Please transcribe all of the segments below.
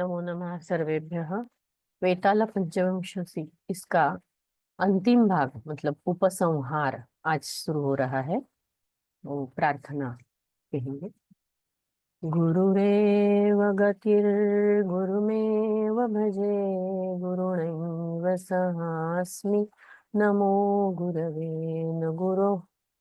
नमो नमः सर्वेभ्यः। वेताल पंचविंशति इसका अंतिम भाग मतलब उपसंहार आज शुरू हो रहा है। वो प्रार्थना कहेंगे। गुरुरेव गतिर्गुरुमेव भजे, गुरुणैव सहास्मि, नमो गुरवे। न गुरोः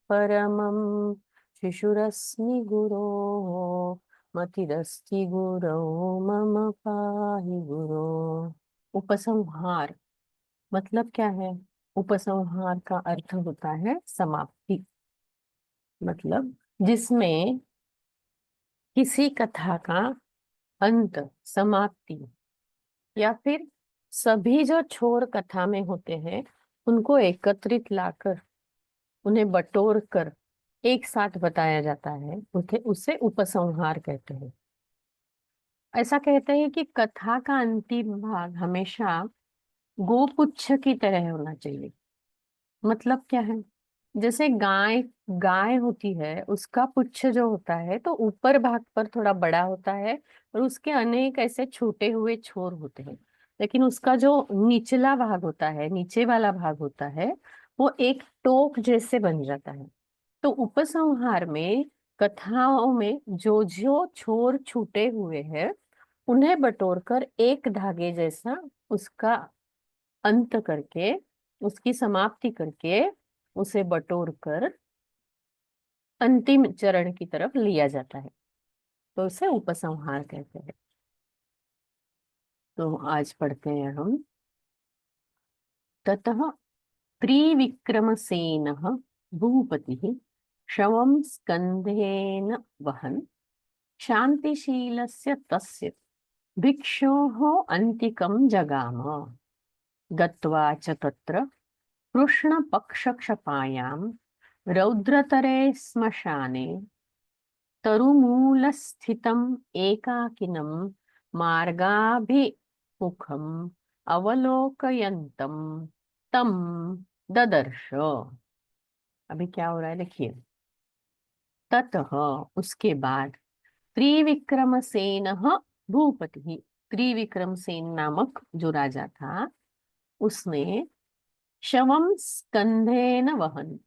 परमं शिशुरस्मि गुरोः, मतिरस्ति गुरौ मम पाहि गुरो। उपसंहार मतलब क्या है? उपसंहार का अर्थ होता है समाप्ति। मतलब जिसमें किसी कथा का अंत, समाप्ति, या फिर सभी जो छोर कथा में होते हैं उनको एकत्रित लाकर उन्हें बटोर कर एक साथ बताया जाता है, उसे उपसंहार कहते हैं। ऐसा कहते हैं कि कथा का अंतिम भाग हमेशा गोपुच्छ की तरह होना चाहिए। मतलब क्या है? जैसे गाय गाय होती है, उसका पुच्छ जो होता है तो ऊपर भाग पर थोड़ा बड़ा होता है और उसके अनेक ऐसे छोटे हुए छोर होते हैं। लेकिन उसका जो निचला भाग होता है, नीचे वाला भाग होता है, वो एक टोक जैसे बन जाता है। तो उपसंहार में कथाओं में जो जो छोर छूटे हुए हैं उन्हें बटोरकर एक धागे जैसा उसका अंत करके, उसकी समाप्ति करके, उसे बटोर कर अंतिम चरण की तरफ लिया जाता है। तो उसे उपसंहार कहते हैं। तो आज पढ़ते हैं हम। ततः त्रिविक्रमसेनः भूपतिः शवं स्कन्धेन वहन् शान्तिशीलस्य तस्य भिक्षोः अन्तिकं जगाम। गत्वा च तत्र कृष्णपक्षक्षपायां रौद्रतरे श्मशाने तरुमूलस्थितम् एकाकिनं मार्गाभिमुखम् अवलोकयन्तं तं ददर्श। अभी क्या हो रहा है देखिए। ततः उसके बाद त्रिविक्रमसेनः भूपति, त्रिविक्रमसेन नामक जो राजा था उसने शवम स्कंधेन वहन,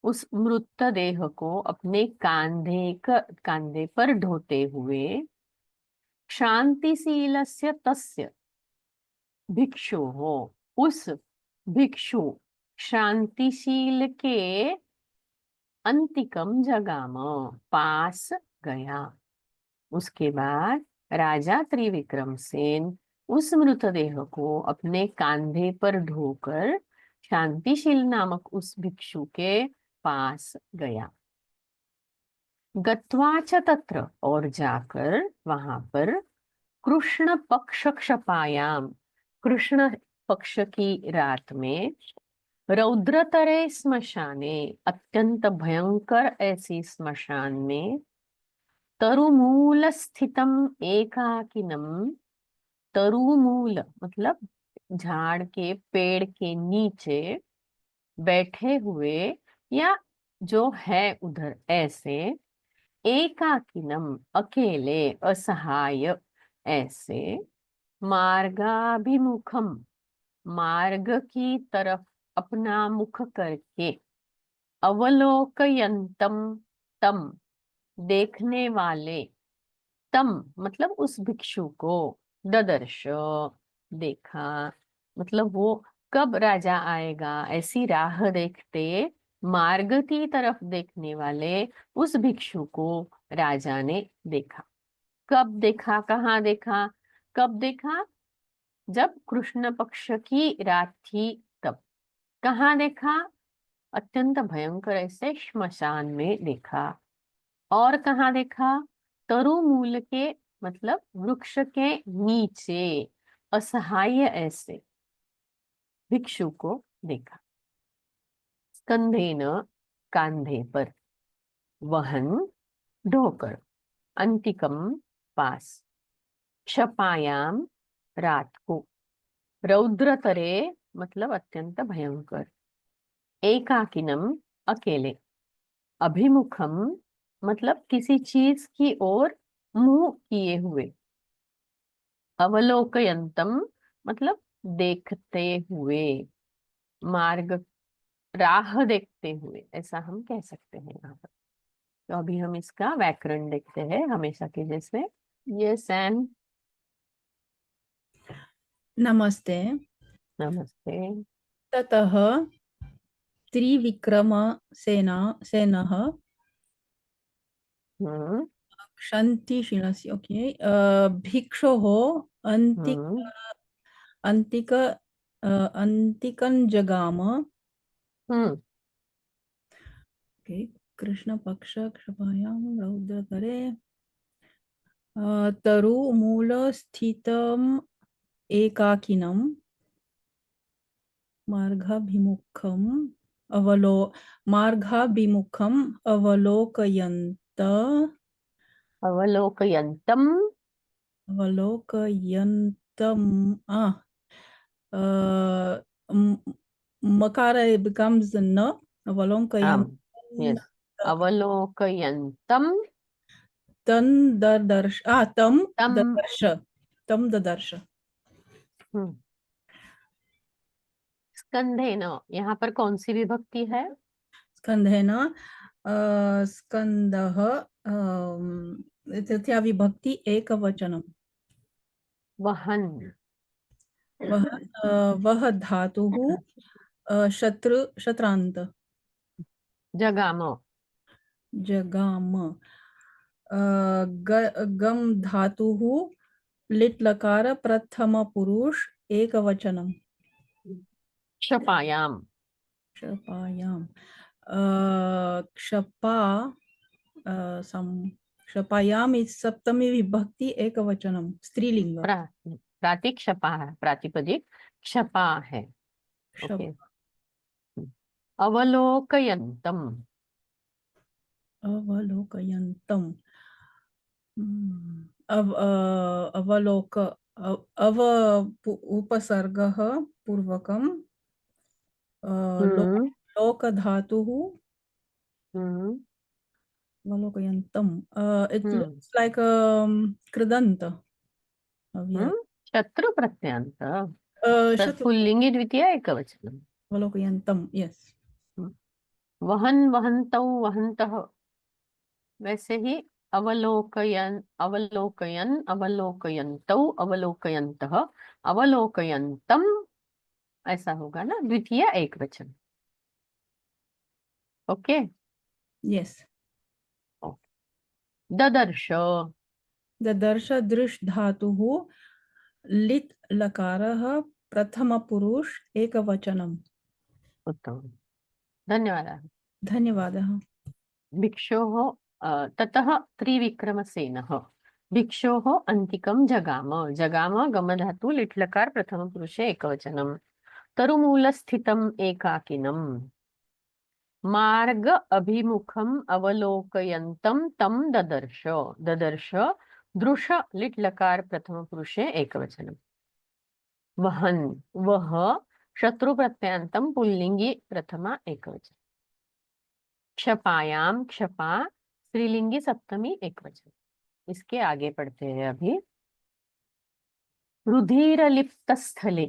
उस मृतदेह को अपने कांधे पर ढोते हुए शांतिशीलस्य तस्य भिक्षु हो, उस भिक्षु शांतिशील के अंतिकम जगाम, पास गया। उसके बाद राजा त्रिविक्रमसेन उस मृतदेह को अपने कांधे पर ढोकर शांतिशील नामक उस भिक्षु के पास गया। गत्वा च तत्र, और जाकर वहां पर कृष्ण पक्ष क्षपायाम, कृष्ण पक्ष की रात में रौद्रतरे श्मशाने, अत्यंत भयंकर ऐसी श्मशान में तरुमूल स्थितम एकाकिनम, तरुमूल मतलब झाड़ के पेड़ के नीचे बैठे हुए या जो है उधर ऐसे, एकाकिनम अकेले असहाय ऐसे, मार्गाभिमुखम मार्ग की तरफ अपना मुख करके, अवलोकयंतम तम देखने वाले, तम मतलब उस भिक्षु को, ददर्श देखा, मतलब वो कब राजा आएगा ऐसी राह देखते मार्ग की तरफ देखने वाले उस भिक्षु को राजा ने देखा। कब देखा, कहाँ देखा? कब देखा? जब कृष्ण पक्ष की रात थी तब। कहाँ देखा? अत्यंत भयंकर ऐसे श्मशान में देखा। और कहाँ देखा? तरुमूल के मतलब वृक्ष के नीचे असहाय ऐसे भिक्षु को देखा। स्कंधेन कांधे पर, वहन ढोकर, अंतिकम पास, क्षपायाम रात को, रौद्रतरे मतलब अत्यंत भयंकर, एकाकिनम अकेले, अभिमुखम मतलब किसी चीज की ओर मुंह किए हुए, अवलोकयन्तम मतलब देखते हुए, मार्ग राह देखते हुए, ऐसा हम कह सकते हैं यहाँ पर। तो अभी हम इसका व्याकरण देखते हैं हमेशा के जैसे। ये सैम। नमस्ते। नमस्ते। ततः त्रिविक्रमसेनः हम्म। क्षन्तिशीलस्य ओके भिक्षोः अन्तिक हम्म। अन्तिक अन्तिकं जगाम हम्म। ओके कृष्णपक्ष क्षपायां रौद्रकरे तरुमूलस्थितम् एकाकिनं मार्गाभिमुखम् अवलो मार्गाभिमुखम् अवलोकयन्त अवलोकयन्तम। अवलोकयन्तम् m- makara becomes न अवलोकयन् आम। यस। अवलोकयन्तम। तन ददर्श तम। तम ददर्श हम्म। स्कंधेन, यहाँ पर कौन सी विभक्ति है? स्कंधेन स्कंदः तृतीया विभक्ति एकवचनम् वहन। वह वह धातुः शत्रान्त जगाम। जगाम गम धातुः लिट् लकार प्रथम पुरुष एकवचनम् क्षपायाम। क्षपायाम क्षपा क्षपायाम इस सप्तमी विभक्ति एकवचनम स्त्रीलिंग प्रा, प्रातिक्षपा है, प्रातिपदिक क्षपा है। क्षप ओके। अवलोकयन्तम। अवलोकयन्तम अवलोक अव उपसर्गः पूर्वकम् हम्म। लोक धातुः हम्म। अवलोकयन्तम इट हम्म। लुक्स लाइक कृदंत अव्यय शत्रु प्रत्यंत। शत्रु तत्पुल्लिंगी द्वितीय एकवचनम। अवलोकयन्तम यस हम्म। वहन वहन्तौ वहन्तः, वैसे ही अवलोकयन अवलोकयन अवलोकयन्तौ अवलोकयन्तः अवलोकयन्तम, ऐसा होगा ना, द्वितीय एकवचन। ओके। यस ददर्श। ददर्श दृश धातुः लिट् लकारः प्रथम पुरुष एकवचनम् उत्तम, धन्यवादः। धन्यवादः भिक्षोः ततः त्रिविक्रमसेनः भिक्षोः अन्तिकं जगाम। जगाम गमधातु लिट्लकार प्रथमपुरुषे एकवचनम्। तरुमूलस्थितम् एकाकिनम् मार्ग अभिमुखम् अवलोकयन्तं तं ददर्श। ददर्श दृश लिट्लकार प्रथमपुरुषे एकवचनम्। वहन, वह शत्रु प्रत्ययांतम पुल्लिंगी प्रथमा एकवचन। क्षपायाम, क्षपा स्त्रीलिंगी सप्तमी एकवचन। इसके आगे पढ़ते हैं अभी। रुधिरलिप्त स्थले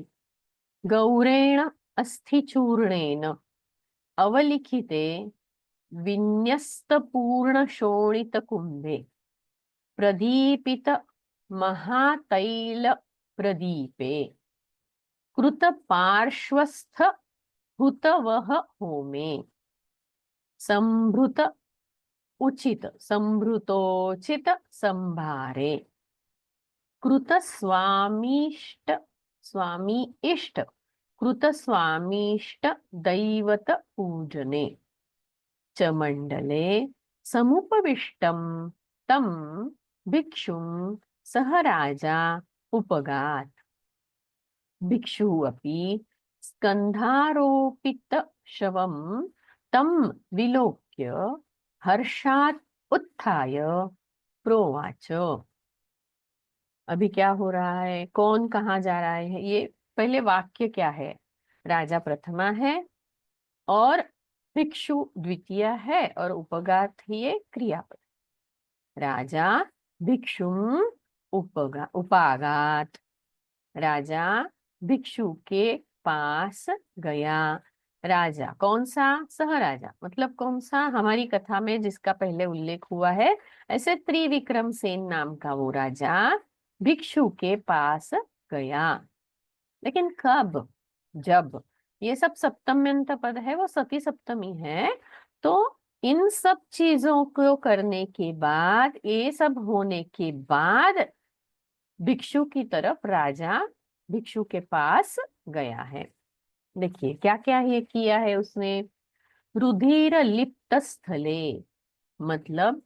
गौरेण अस्थिचूर्णेन अवलिखिते विन्यस्त पूर्ण शोणित कुंभे प्रदीपित महातैल प्रदीपे कृत पार्श्वस्थ हुतवह होमे संभृत उचित संभृतोचित संभारे कृत स्वामीष्ट स्वामी इष्ट कृत स्वामीष्ट दैवत पूजने च मंडले समुपविष्टम तम भिक्षुं सह राजा उपगात। भिक्षु अपि स्कन्धारोपित शवं तं विलोक्य हर्षात् उत्थाय प्रोवाच। अभी क्या हो रहा है, कौन कहाँ जा रहा है, ये पहले वाक्य क्या है? राजा प्रथमा है और भिक्षु द्वितीय है और उपगात ही ये क्रियापद। राजा भिक्षुं उपागात। राजा भिक्षु के पास गया। राजा कौन सा? सहराजा मतलब कौन सा? हमारी कथा में जिसका पहले उल्लेख हुआ है, ऐसे त्रिविक्रम सेन नाम का वो राजा भिक्षु के पास गया। लेकिन कब? जब। ये सब सप्तम्यंत पद है, वो सती सप्तमी है। तो इन सब चीजों को करने के बाद, ये सब होने के बाद भिक्षु की तरफ राजा भिक्षु के पास गया है। देखिए क्या क्या ये किया है उसने। रुधिर लिप्त स्थले मतलब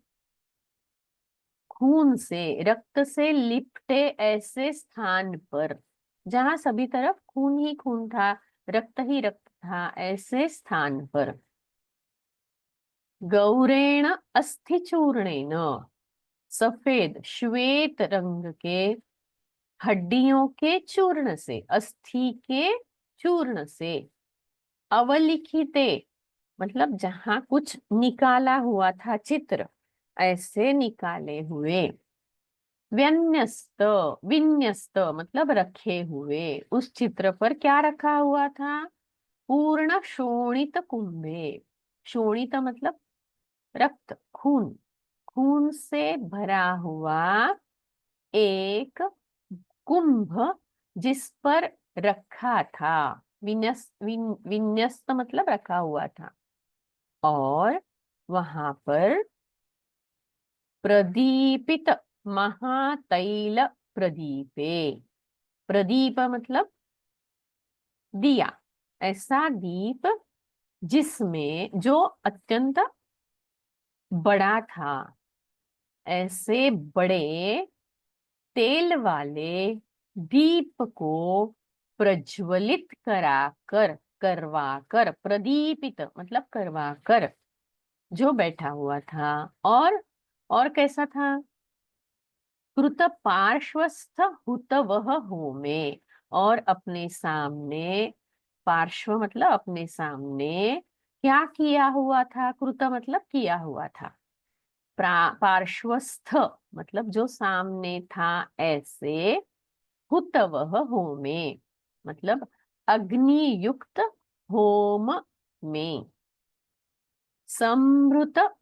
खून से, रक्त से लिपटे ऐसे स्थान पर जहां सभी तरफ खून ही खून था, रक्त ही रक्त था, ऐसे स्थान पर। गौरेण अस्थि चूर्णेन सफेद श्वेत रंग के हड्डियों के चूर्ण से, अस्थि के चूर्ण से। अवलिखिते मतलब जहां कुछ निकाला हुआ था चित्र, ऐसे निकाले हुए। व्यन्यस्त, विन्यस्त मतलब रखे हुए। उस चित्र पर क्या रखा हुआ था? पूर्ण शोणित कुंभे। शोणित मतलब रक्त, खून, खून से भरा हुआ एक कुंभ जिस पर रखा था। विन्यस्त मतलब रखा हुआ था। और वहां पर प्रदीपित महातैल प्रदीपे। प्रदीप मतलब दिया, ऐसा दीप जिसमें, जो अत्यंत बड़ा था, ऐसे बड़े तेल वाले दीप को प्रज्वलित करवा कर, प्रदीपित मतलब करवा कर, जो बैठा हुआ था। और कैसा था? कृत पार्श्वस्थ हुत वह होमे। और अपने सामने, पार्श्व मतलब अपने सामने क्या किया हुआ था? कृत मतलब किया हुआ था। पार्श्वस्थ मतलब जो सामने था, ऐसे। हुत वह होमे मतलब अग्नि युक्त होम में। संभृत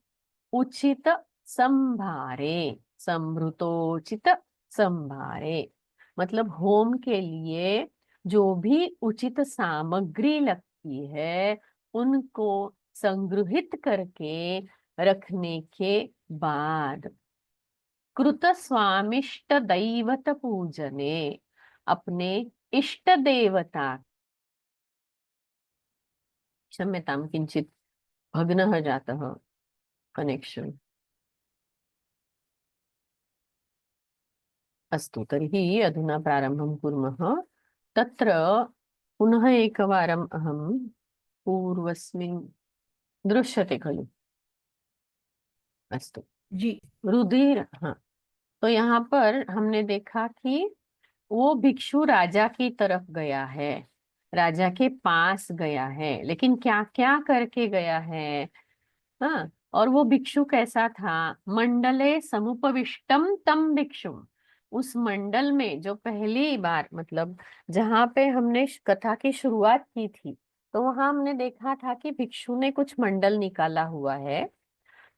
उचित संभारे। संभृतोचित संभारे मतलब होम के लिए जो भी उचित सामग्री लगती है, उनको संग्रहित करके रखने के बाद। कृत स्वामिष्ट दैवत पूजने अपने इष्ट देवता। क्षम्यतां किंचित भग्नः जातः कनेक्शन। अस्तु तर्हि अधुना प्रारम्भं कुर्मः। तत्र पुनः एकवारम् अहं पूर्वस्मिन् दृश्यते खलु? अस्तु। जी। रुधिर, हाँ। तो यहाँ पर हमने देखा कि वो भिक्षु राजा की तरफ गया है, राजा के पास गया है, लेकिन क्या क्या करके गया है? हाँ। और वो भिक्षु कैसा था? मंडले समुपविष्टम तम भिक्षुम। उस मंडल में जो पहली बार, मतलब जहां पे हमने कथा की शुरुआत की थी, तो वहां हमने देखा था कि भिक्षु ने कुछ मंडल निकाला हुआ है।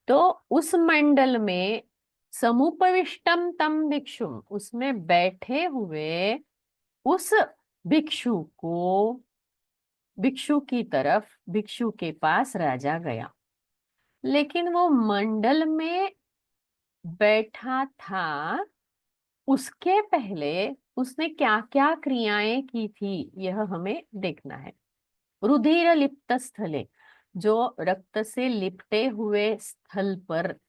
तो उस मंडल में समुपविष्टम तम भिक्षुम, उसमें बैठे हुए उस भिक्षु को, भिक्षु की तरफ, भिक्षु के पास राजा गया। लेकिन वो मंडल में बैठा था, उसके पहले उसने क्या क्या क्रियाएं की थी, यह हमें देखना है। रुधिर लिप्त स्थले, जो रक्त से लिपटे हुए स्थल पर।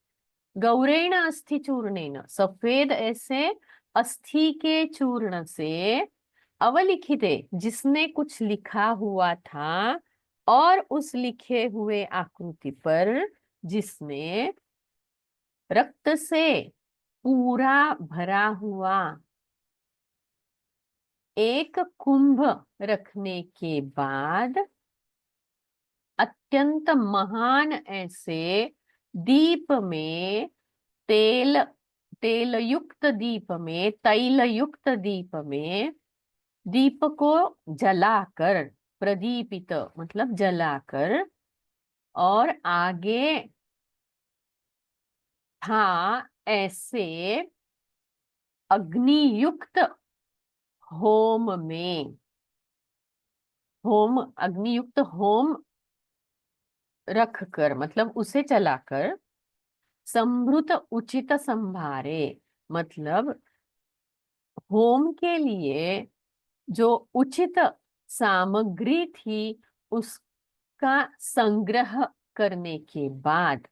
गौरेण अस्थि चूर्णेन, सफेद ऐसे अस्थि के चूर्ण से। अवलिखिते, जिसने कुछ लिखा हुआ था, और उस लिखे हुए आकृति पर जिसमें रक्त से पूरा भरा हुआ एक कुंभ रखने के बाद, अत्यंत महान ऐसे दीप में तेल तेलयुक्त दीप में, तैलयुक्त दीप में दीप को जलाकर, प्रदीपित मतलब जलाकर, और आगे था ऐसे अग्नियुक्त होम में, होम अग्नियुक्त होम रख कर मतलब उसे चलाकर, संभृत उचित संभारे मतलब होम के लिए जो उचित सामग्री थी उसका संग्रह करने के बाद,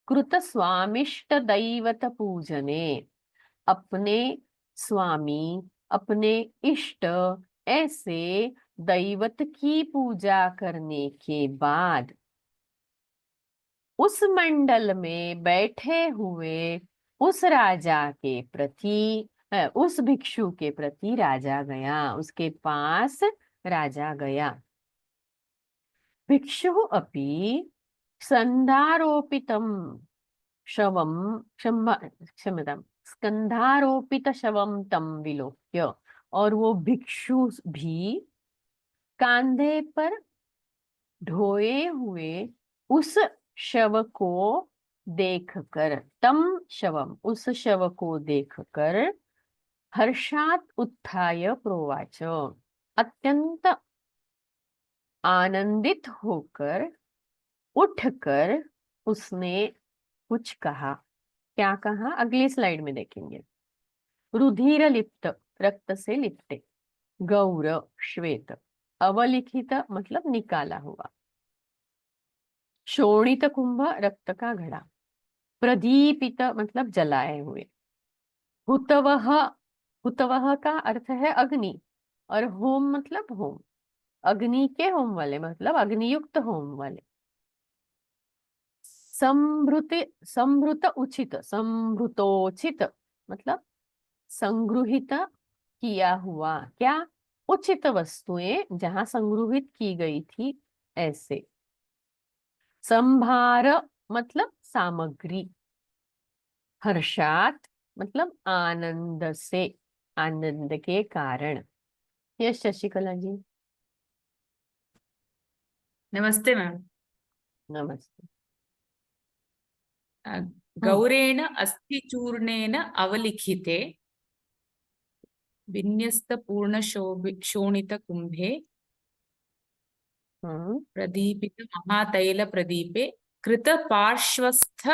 कृत स्वामिष्ट दैवत पूजने, अपने स्वामी, अपने इष्ट ऐसे दैवत की पूजा करने के बाद, उस मंडल में बैठे हुए उस राजा के प्रति, उस भिक्षु के प्रति राजा गया, उसके पास राजा गया। भिक्षु अपि संधारोपितम शवम, क्षम्यतां, स्कंधारोपित शवम तम विलोक्य, और वो भिक्षु भी कांधे पर ढोए हुए उस शव को देखकर, तम शवम उस शव को देखकर, हर्षात उत्थाय प्रोवाच, अत्यंत आनंदित होकर उठकर उसने कुछ कहा। क्या कहा अगली स्लाइड में देखेंगे। रुधिर लिप्त रक्त से लिपटे, गौर श्वेत, अवलिखित मतलब निकाला हुआ, शोणित कुंभ रक्त का घड़ा, प्रदीपित मतलब जलाए हुए, हुतवह, हुतवह का अर्थ है अग्नि, और होम मतलब होम, अग्नि के होम वाले मतलब अग्नियुक्त होम वाले, संभृत, संभृत उचित, संभृतोचित मतलब संगृहित किया हुआ, क्या उचित वस्तुएं जहां संगृहित की गई थी ऐसे, संभार मतलब सामग्री, हर्षात मतलब आनंद से, आनंद के कारण। यस शशिकला जी। नमस्ते मैम। नमस्ते। हम्म गौरेण अस्थिचूर्णेन अवलिखिते विन्यस्तपूर्णशोणितकुम्भे हम्म प्रदीपित महातैलप्रदीपे कृतपार्श्वस्थ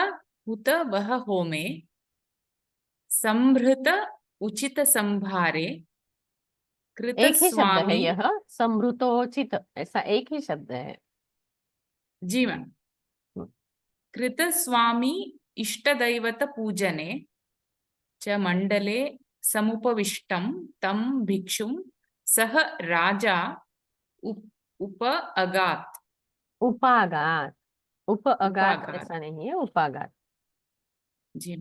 हुतवह होमे संभृत उचितसंभारे एक ही शब्द है कृतस्वामी। यह, संभृतोचित, ऐसा एक ही शब्द है। जी मैम। हम्म, कृतस्वामी इष्टदैवत पूजने च मंडले समुपविष्टं तं भिक्षुं सह राजा उप अगात्। उपागात, उप अगात उपागात्। ऐसा नहीं है, उपागात। जी।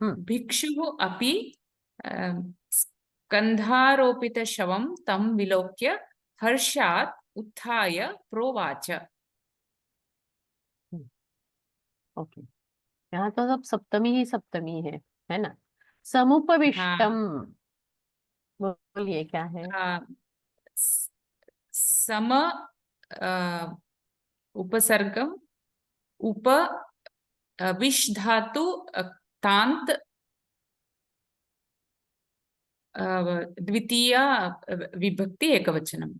हम्म भिक्षुः अपि स्कन्धारोपित शवं तं विलोक्य हर्षात् उत्थाय प्रोवाच। हम्म, ओके। यहाँ तो सब सप्तमी ही सप्तमी है ना। समुपविष्टम, हाँ। बोलिए क्या है। स- सम उपसर्गम उप विष धातु तांत द्वितीया विभक्ति एकवचनम।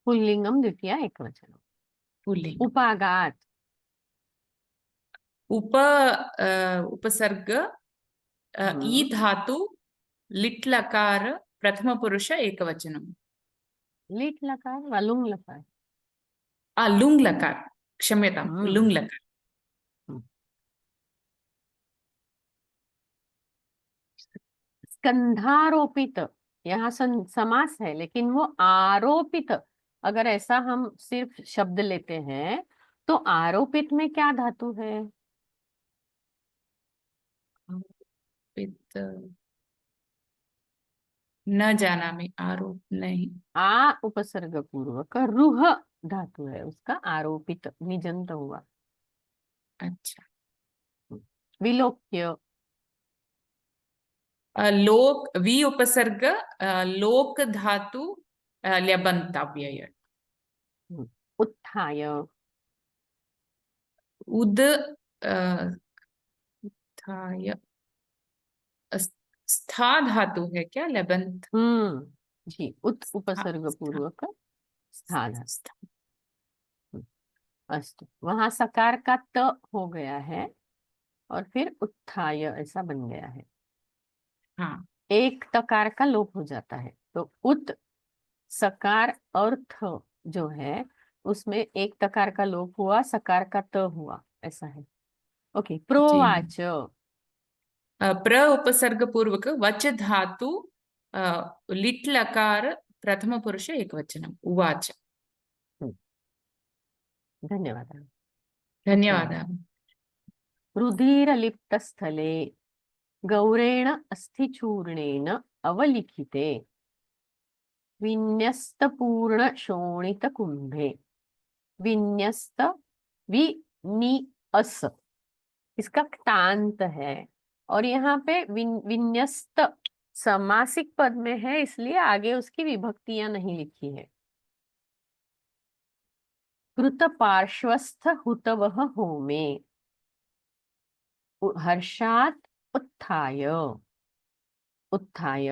पुल्लिंगम द्वितीया एकवचनम। पुल्लिंग। उपागात, उपसर्ग ई हम्म धातु लिट् लकार प्रथम पुरुष एकवचनम। लीट लकार व लुंग लकार। लुंग लकार, क्षम्यतां, हम्म लुंग लकार। हम्म। स्कंधारोपित, यहाँ समास है लेकिन वो आरोपित, अगर ऐसा हम सिर्फ शब्द लेते हैं तो आरोपित में क्या धातु है। आरोपित न जानामि, आरोप नहीं। आ उपसर्ग पूर्वक रुह धातु है उसका, आरोपित निजंत हुआ। अच्छा। विलोक्य, लोक वि उपसर्ग लोक धातु ल्यबन्तव्यय उत्थाय, उद थाय स्था धातु है क्या लेबंत? जी, उत् उपसर्ग पूर्वक स्था धातु। स्था। अस्तु, वहां सकार का त हो गया है और फिर उत्थाय ऐसा बन गया है। हाँ एक तकार का लोप हो जाता है, तो उत सकार और थ जो है उसमें एक तकार का लोप हुआ, सकार का त हुआ, ऐसा है। ओके, जी। प्रोवाच, प्र उपसर्ग पूर्वक वच धातु लिट् लकार प्रथम पुरुष एकवचनम् उवाच। धन्यवाद। ओके, धन्यवादः। रुधिरलिप्तस्थले गौरेण अस्थिचूर्णेन अवलिखिते विन्यस्तपूर्ण शोणितकुंभे, विन्यस्त वि नि अस, इसका क्तांत है और यहाँ पे विन्यस्त समासिक पद में है, इसलिए आगे उसकी विभक्तियां नहीं लिखी है। कृत पार्श्वस्थ हुतवह होमे, हर्षात उत्थाय, उत्थाय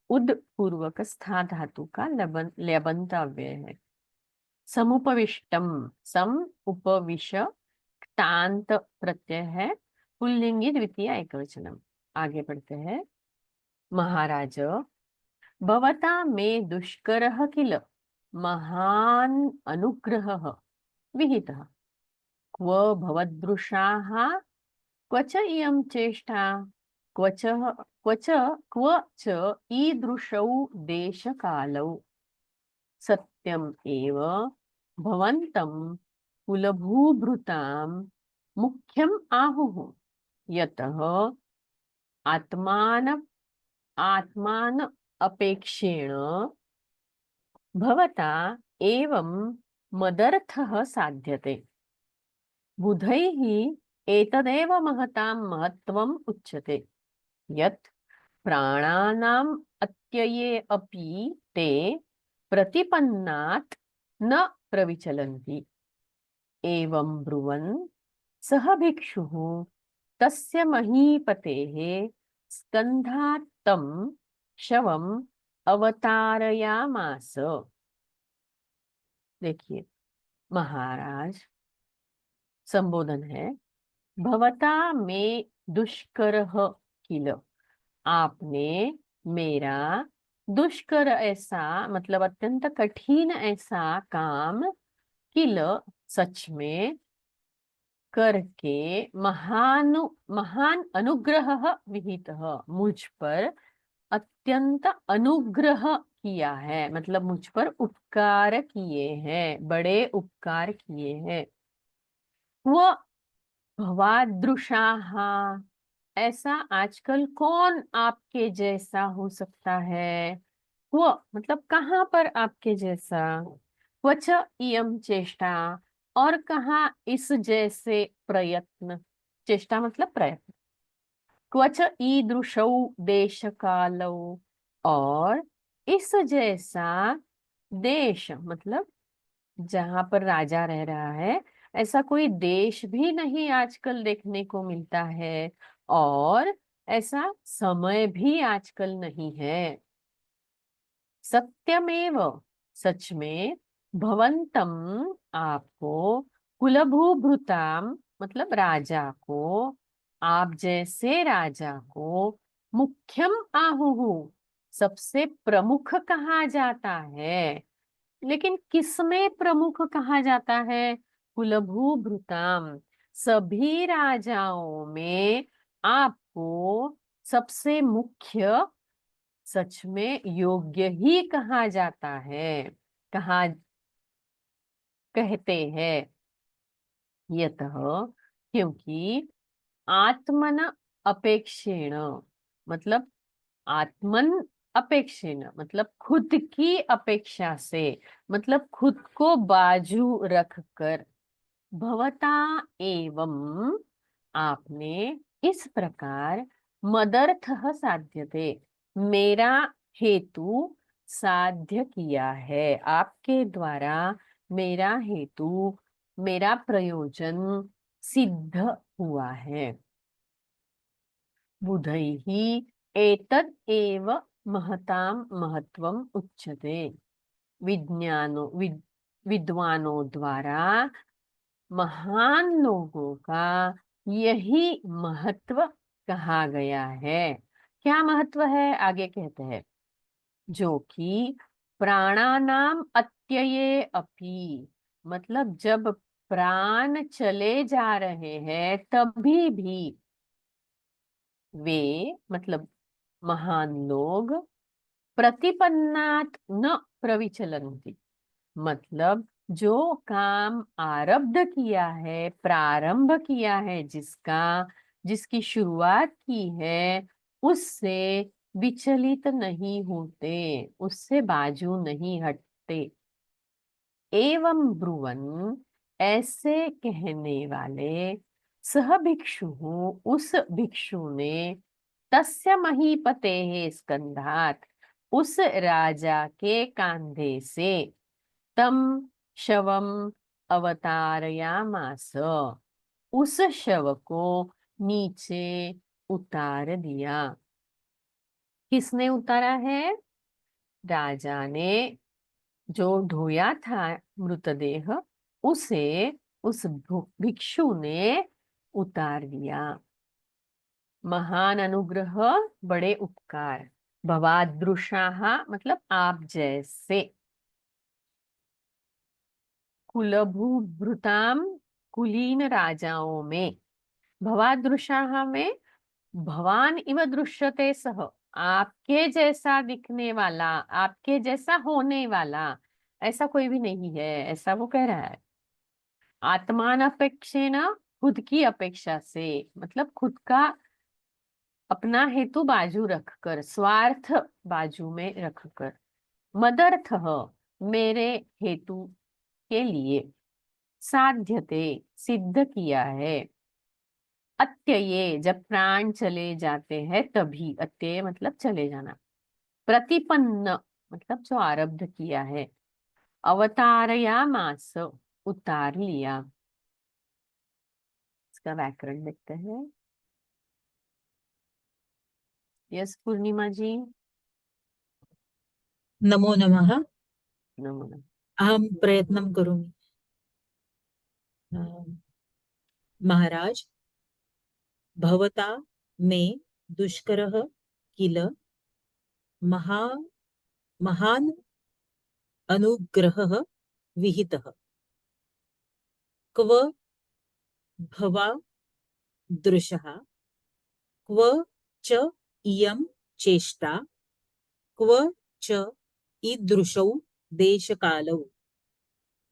उद पूर्वक स्था धातु का लेबंत अव्यय है। समुपविष्टम, सम उपविश क्तांत प्रत्यय है, पुल्लिंगी द्वितीय एकवचनम। आगे बढ़ते हैं। महाराज, भवता मे दुष्करः किल महान् अनुग्रहः विहितः, क्व भवदृशाः क्व च इयं चेष्टा, क्व च ईदृशौ देशकालौ, सत्यम एव भवन्तं कुलभूभृतां मुख्यम आहुः, यतः आत्मान अपेक्षेण भवता एवं मदर्थः साध्यते। बुधैः एतदेव महतां महत्त्वम् उच्यते, यत् प्राणानाम् अत्यये अपि ते प्रतिपन्नात् न प्रविचलन्ति। एवं ब्रुवन् सः भिक्षुः तस्य महीपतेः स्कन्धात् तं शवम् अवतारयामास। देखिए, महाराज, संबोधन है। भवता में दुष्करः किल, आपने मेरा दुष्कर ऐसा मतलब अत्यंत कठिन ऐसा काम किल सच में करके महान अनुग्रह विहितः, मुझ पर अत्यंत अनुग्रह किया है, मतलब मुझ पर उपकार किए हैं, बड़े उपकार किए हैं। वो भवादृशाः, ऐसा आजकल कौन आपके जैसा हो सकता है। वो मतलब कहाँ पर आपके जैसा, क्वच इयं चेष्टा, और कहाँ इस जैसे प्रयत्न, चेष्टा मतलब प्रयत्न, क्वच ईदृशौ देश कालौ, और इस जैसा देश मतलब जहां पर राजा रह रहा है, ऐसा कोई देश भी नहीं आजकल देखने को मिलता है, और ऐसा समय भी आजकल नहीं है। सत्यमेव, सच में, भवंतम, आपको, कुलभूभृताम मतलब राजा को, आप जैसे राजा को, मुख्यम आहुहु, सबसे प्रमुख कहा जाता है। लेकिन किसमें प्रमुख कहा जाता है? कुलभूभृताम, सभी राजाओं में आपको सबसे मुख्य, सच में योग्य ही कहा जाता है, कहा कहते हैं। यतः, क्योंकि आत्मन अपेक्षेण मतलब आत्मन अपेक्षेण मतलब खुद की अपेक्षा से, मतलब खुद को बाजू रखकर, भवता एवं आपने इस प्रकार मदर्थः साध्यते, मेरा हेतु साध्य किया है, आपके द्वारा मेरा हेतु, मेरा प्रयोजन सिद्ध हुआ है। बुधैः एतद् एव महतां महत्वम् उच्यते, विद्वानों द्वारा महान लोगों का यही महत्व कहा गया है। क्या महत्व है, आगे कहते हैं, जो कि प्राणानाम अत्यये अपि, मतलब जब प्राण चले जा रहे हैं तभी भी वे, मतलब महान लोग, प्रतिपन्नात न प्रविचलन्ति, मतलब जो काम आरब्ध किया है, प्रारंभ किया है, जिसकी शुरुआत की है, उससे विचलित नहीं होते, उससे बाजू नहीं हटते। एवं ब्रुवन्, ऐसे कहने वाले, सह भिक्षु, उस भिक्षु ने, तस्य महीपतेः स्कंधात, उस राजा के कांधे से, तम शवम अवतारयामास, उस शव को नीचे उतार दिया। किसने उतारा है? राजा ने जो ढोया था मृतदेह, उसे उस भिक्षु ने उतार दिया। महान अनुग्रह, बड़े उपकार, भवादृशाः मतलब आप जैसे, कुलभूभृताम, कुलीन राजाओं में, भवादृशाः में भवान इव दृश्यते सह, आपके जैसा दिखने वाला, आपके जैसा होने वाला ऐसा कोई भी नहीं है, ऐसा वो कह रहा है। आत्मान अपेक्षेन, खुद की अपेक्षा से, मतलब खुद का अपना हेतु बाजू रखकर, स्वार्थ बाजू में रखकर, मदर्थः मेरे हेतु के लिए, साध्यते सिद्ध किया है, अत्यये जब प्राण चले जाते हैं तभी, अत्यय मतलब चले जाना, प्रतिपन्न मतलब जो आरब्ध किया है, अवतारयामास उतार लिया। इसका व्याकरण देखते हैं। यस पूर्णिमा जी। नमो नमः। नमो नमः। अहं प्रयत्नं करोमि। महाराज, भवता मे दुष्करः किल महा महान् अनुग्रहः विहितः, क्व भवा दृशः, क्व च इयं चेष्टा, क्व च ईदृशौ देशकालौ,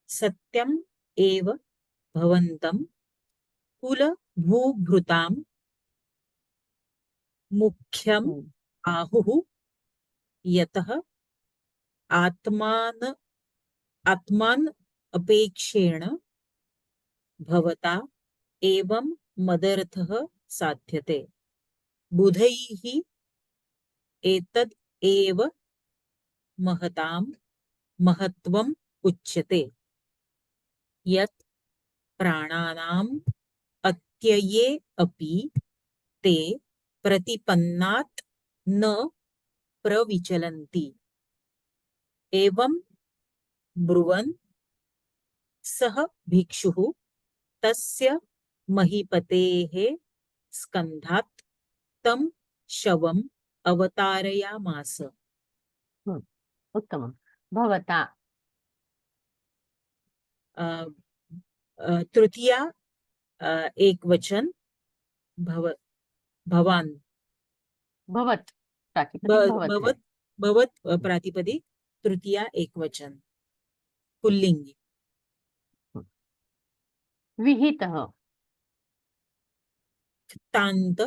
सत्यम् एव भवन्तं कुलभूभृतां मुख्यम् आहुः, यतः आत्मान अपेक्षेण भवता एवं मदर्थः साध्यते, बुधैः एतद् एव महतां महत्वम् उच्यते, यत् प्राणानाम् अत्यये अपि ते प्रतिपन्नात् न प्रविचलन्ति। एवं ब्रुवन् सः भिक्षुः तस्य महीपतेः स्कन्धात् तं शवम् अवतारयामास। उत्तमं। भवता तृतीया एक वचन भवान, भवत प्रातिपदिक भवत है। भवत प्रातिपदिक, तृतीया एक वचन पुल्लिंगी। विहितः तांत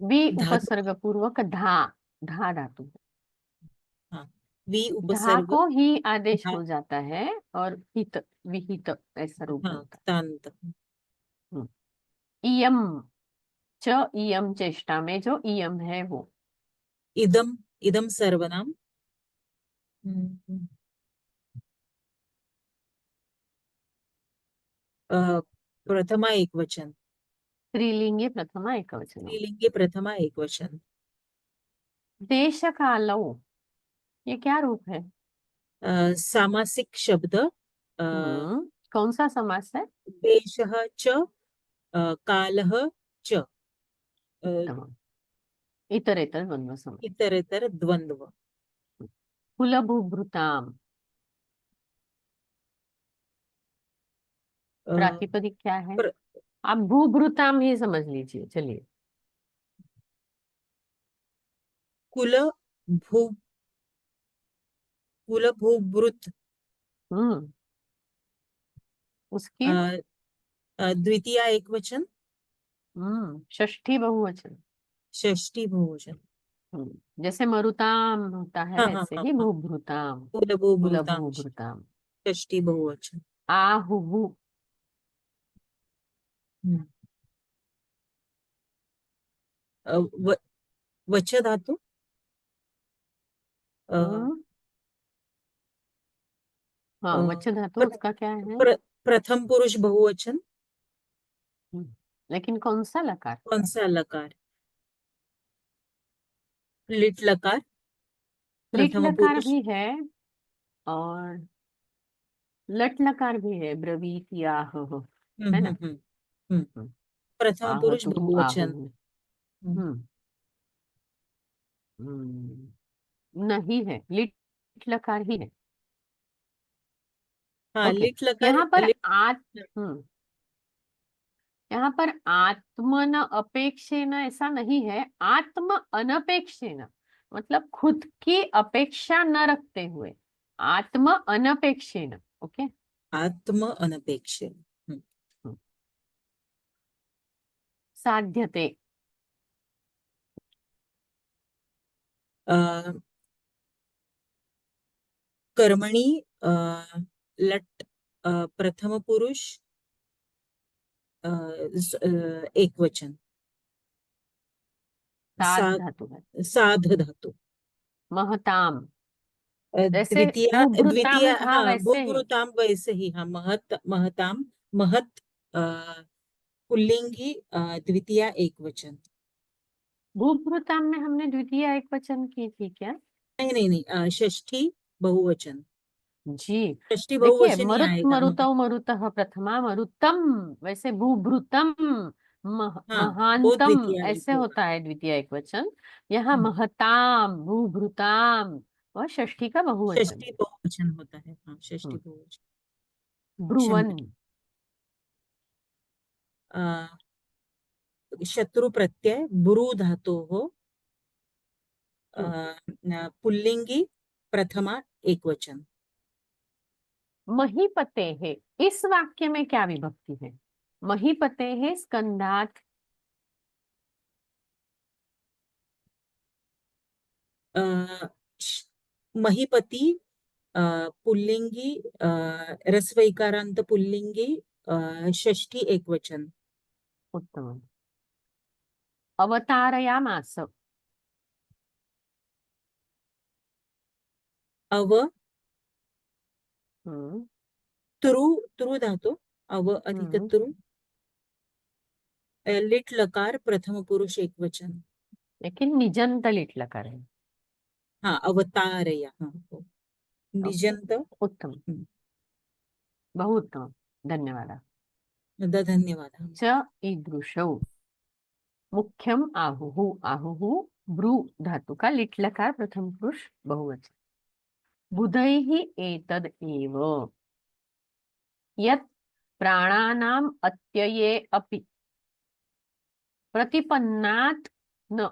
वि धातु, उपसर्ग पूर्वक धा, धा धातु। हाँ, वि धा उपसर्ग को ही आदेश धा, हो जाता है और हित विहित ऐसा रूप हाँ बनता तांत है। इयम च इयम चेष्टा में जो इयम है वो इदम इदम सर्वनाम हम्म, प्रथमा एकवचन स्त्रीलिंगे प्रथमा एकवचन। स्त्रीलिंगे प्रथमा एकवचन देश कालौ ये क्या रूप है? सामासिक शब्द कौन सा समास है? देशः च कालः च उत्तम। इतरेतर द्वंद्व समास। इतरेतर द्वंद्व कुलभूभृताम अ, प्रातिपदिक क्या है? प्र, आप भूभृताम ही समझ लीजिए, चलिए। कुल भू कुल भूभृत हम्म उसकी द्वितीया एकवचन षष्ठी बहुवचन। षष्ठी बहुवचन जैसे मरुताम होता है हाँ हाँ ऐसे हाँ ही हाँ भूभृताम। कुल भूभृतां कुलभूभृताम। षष्ठी बहुवचन आहुहु हम्म। वच धातु अ, हम्म हाँ अ, वच धातु प्र, उसका क्या है? प्रथम पुरुष बहुवचन लेकिन कौन सा लकार? कौन सा लकार लिट लकार लिट प्रथम लकार पुरुष भी है और लट लकार भी है, ब्रवीत याह है ना? हम्म। हम्म, प्रथम पुरुष आहतु बहुवचन आहुहु। हम्म नहीं है, लिट लकार ही है। हाँ ओके। लिट लकार यहाँ पर लिट यहाँ पर आत्मन अपेक्षेन ऐसा नहीं है, आत्म अनपेक्षेन मतलब खुद की अपेक्षा न रखते हुए, आत्म अनपेक्षेन। ओके। आत्म अनपेक्ष साध्यते कर्मणि लट प्रथम पुरुष एकवचन साध सा धातु है। साध धातु महताम जैसे द्वितीया भूभृताम द्वितीया था हाँ वैसे ही। भूभृताम वैसे ही हाँ महताम महत पुल्लिंगी द्वितीया एकवचन भूभृताम में हमने द्वितीय एक वचन की थी क्या? नहीं षष्ठी बहुवचन जी। षष्ठी देखिए, बहुवचन ही मरुत आएगा मरुतौ मरुतः प्रथमा मरुतम, वैसे भूभृतम हाँ वो महानतम द्वितीया एक ऐसे होगा होता है द्वितीय एक वचन। यहाँ हम्म, महताम भूभृताम वह षष्ठी का बहुवचन षष्ठी है। बहुवचन होता है हाँ षष्ठी हम्म, बहुवचन ब्रुवन क्षम्य शत्रु प्रत्यय बुरु धातोः पुल्लिंगी प्रथमा एकवचन महीपते है, इस वाक्य में क्या विभक्ति है? महीपते है स्कंधात महीपति पुल्लिंगी रस्वैकारांत पुल्लिंगी षष्ठी एकवचन उत्तम। अवतारयामास अव हम्म तुरु तुरु धातु अव अधिक हम्म तुरु लिट लकार प्रथम पुरुष एकवचन लेकिन निजंत लिट लकार है। हाँ अवतारया हाँ हो. ओके। निजंत उत्तम। बहु उत्तम। धन्यवाद। धन्यवाद च ईदृशौ मुख्यम आहुहु। आहुहु ब्रू धातु का लिट लकार प्रथम पुरुष बहुवचन। बुधैः एतद् एव यत् प्राणानाम् अत्यये अपि प्रतिपन्नात् न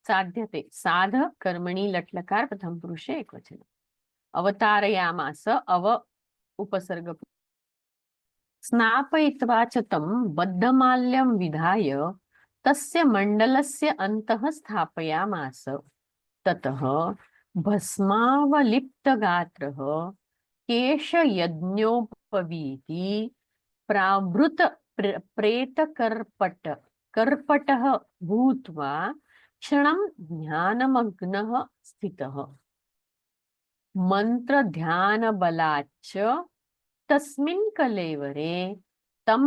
साध्यते। साध कर्मणि लट्लकार प्रथम पुरुषे एकवचन। अवतारयामास अव उपसर्ग स्नापयित्वा च तं बद्धमाल्यं विधाय तस्य मण्डलस्य अन्तः स्थापयामास। ततः भस्मावलिप्तगात्रः केशयज्ञोपवीति प्रावृत प्रेतकर्पट कर्पटः भूत्वा क्षणं ध्यानमग्नः स्थितः। मन्त्रध्यानबलाच्च तस्मिन् कलेवरे तं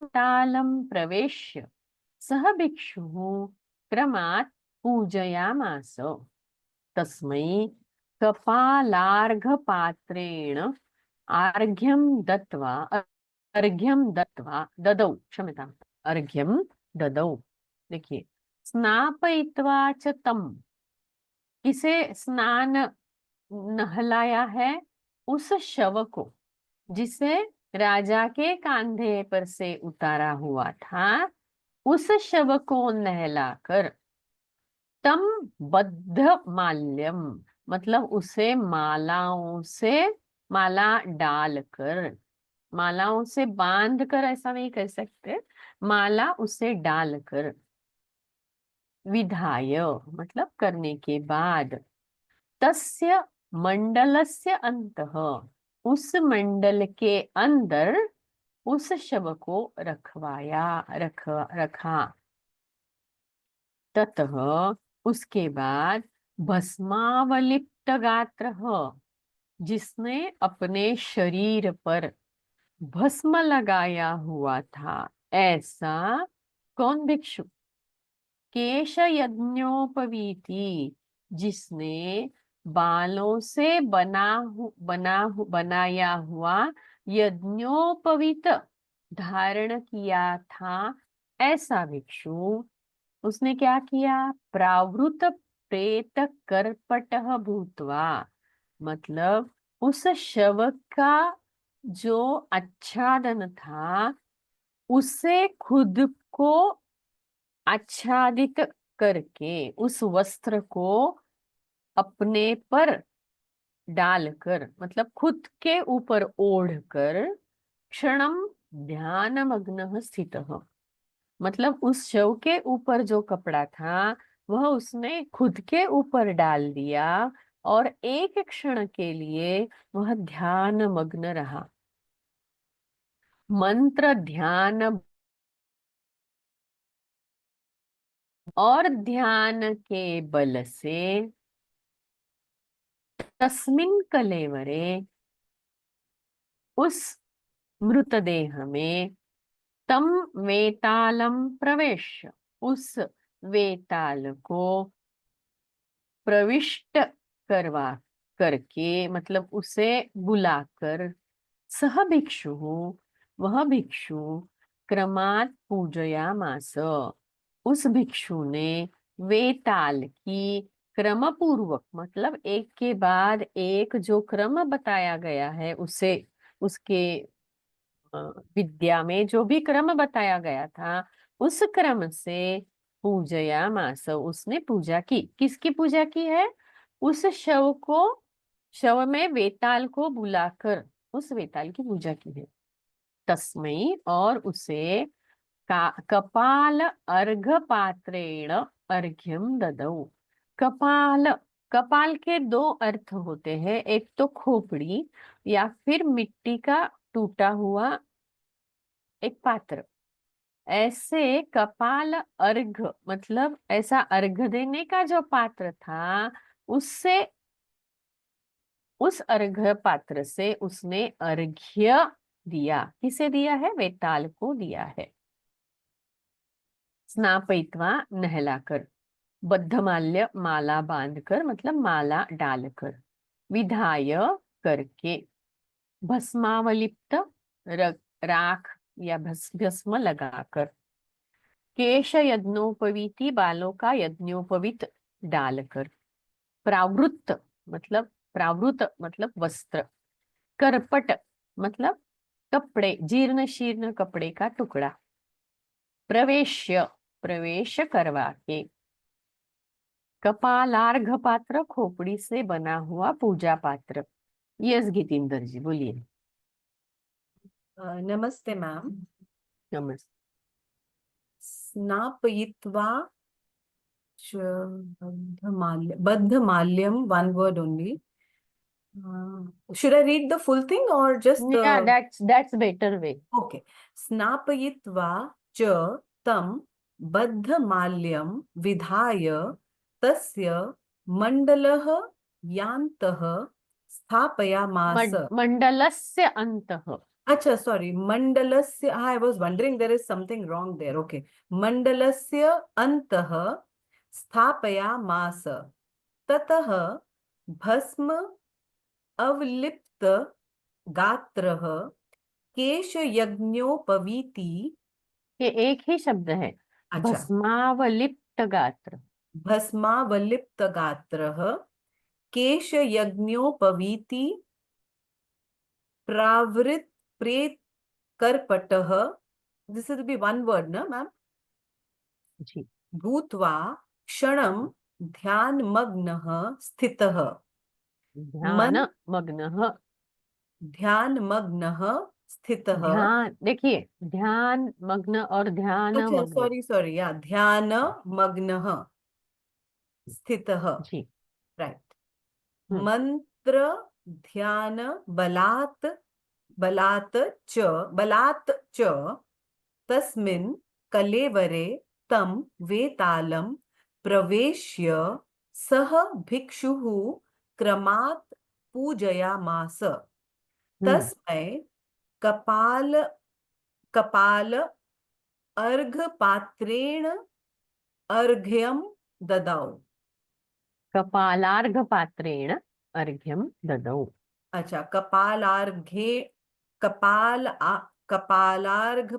तालं प्रवेश्य सः भिक्षुः क्रमात् पूजयामास। तस्मै कपालार्घपात्रेण अर्घ्यं दत्वा ददौ, क्षम्यताम्, अर्घ्यं ददौ। देखिए, स्नापयित्वा च तम, किसे स्नान नहलाया है? उस शव को, जिसे राजा के कांधे पर से उतारा हुआ था, उस शव को नहलाकर तम बद्ध माल्यम, मतलब उसे मालाओं से, माला डालकर, मालाओं से बांध कर, ऐसा नहीं कह सकते, माला उसे डालकर, विधाय मतलब करने के बाद, तस्य मंडलस्य अंतः, उस मंडल के अंदर उस शव को रखा। ततः उसके बाद भस्मावलिप्त गात्र, जिसने अपने शरीर पर भस्म लगाया हुआ था, ऐसा कौन भिक्षु? केश यज्ञोपवीति, जिसने बालों से बनाया हुआ यज्ञोपवीत धारण किया था, ऐसा भिक्षु। उसने क्या किया? प्रावृत प्रेत कर्पटः भूत्वा, मतलब उस शव का जो आच्छादन था, उसे खुद को आच्छादित करके, उस वस्त्र को अपने पर डालकर, मतलब खुद के ऊपर ओढ़कर, क्षणम ध्यानमग्न स्थितः, मतलब उस शव के ऊपर जो कपड़ा था वह उसने खुद के ऊपर डाल दिया और एक क्षण के लिए वह ध्यान मग्न रहा। मंत्र ध्यान और ध्यान के बल से तस्मिन कलेवरे, उस मृतदेह में, तम वेतालम प्रवेश, उस वेताल को प्रविष्ट करवा करके, मतलब उसे बुलाकर, सह भिक्षु, वह भिक्षु क्रमात् पूजयामास, उस भिक्षु ने वेताल की क्रम पूर्वक, मतलब एक के बाद एक जो क्रम बताया गया है, उसे, उसके विद्या में जो भी क्रम बताया गया था, उस क्रम से पूजयामास, उसने पूजा की। किसकी पूजा की है? उस शव को, शव में वेताल को बुलाकर उस वेताल की पूजा की है। तस्मै, और उसे कपाल अर्घ पात्रेण अर्घ्यम ददौ। कपाल, कपाल के दो अर्थ होते हैं, एक तो खोपड़ी या फिर मिट्टी का टूटा हुआ एक पात्र। ऐसे कपाल अर्घ मतलब ऐसा अर्घ देने का जो पात्र था, उससे, उस अर्घ्य पात्र से उसने अर्घ्य दिया। किसे दिया है? वेताल को दिया है। स्नापयित्वा नहलाकर, बद्धमाल्य माला बांधकर, मतलब माला डालकर, विधाय करके, भस्मावलिप्त राख या भस्म लगाकर, केश यज्ञोपवीति, बालों का यज्ञोपवीत डालकर, प्रावृत मतलब वस्त्र, करपट मतलब कपड़े, जीर्ण शीर्ण कपड़े का टुकड़ा, प्रवेश्य प्रवेश करवा के, कपालार्घ पात्र, खोपड़ी से बना हुआ पूजा पात्र। यस गीतिंदर जी बोलिए। नमस्ते मैम। नमस्ते। स्नापयित्वा Baddhamalyam, one word only. Should I read the full thing or just Yeah, the... that's better way. Okay. Snapayitva cha tam baddhamalyam vidhaya tasya mandalah yantah स्थापयामास. मंडलस्य अंतः. Acha, sorry. Mandalasya. I was wondering there is something wrong there. Okay. Mandalasya antah स्थापयामास. ततः भस्म अवलिप्त गात्रः केश यज्ञोपवीति. ये एक ही शब्द है. अच्छा. भस्मावलिप्त गात्र. भस्मावलिप्त गात्रः केश यज्ञोपवीति प्रावृत प्रेत कर्पटः. This will be one word, na ma'am? जी. भूत्वा क्षणं ध्यानमग्नः स्थितः. ध्यान मग्नः. ध्यानमग्नः स्थितः. ध्यान देखिए, ध्यान मग्न और ध्यान अच्छा, मग्न. सॉरी या ध्यानमग्नः स्थितः. जी. राइट. हम्म. मंत्र ध्यान बलात् च तस्मिन् कलेवरे तं वेतालं प्रवेश्य सः भिक्षुः क्रमात् पूजयामास. तस्मै कपाल अर्घपात्रेण अर्घ्यं ददौ. कपालार्घ पात्रेण अर्घ्यम ददौ. अच्छा. कपालार्घ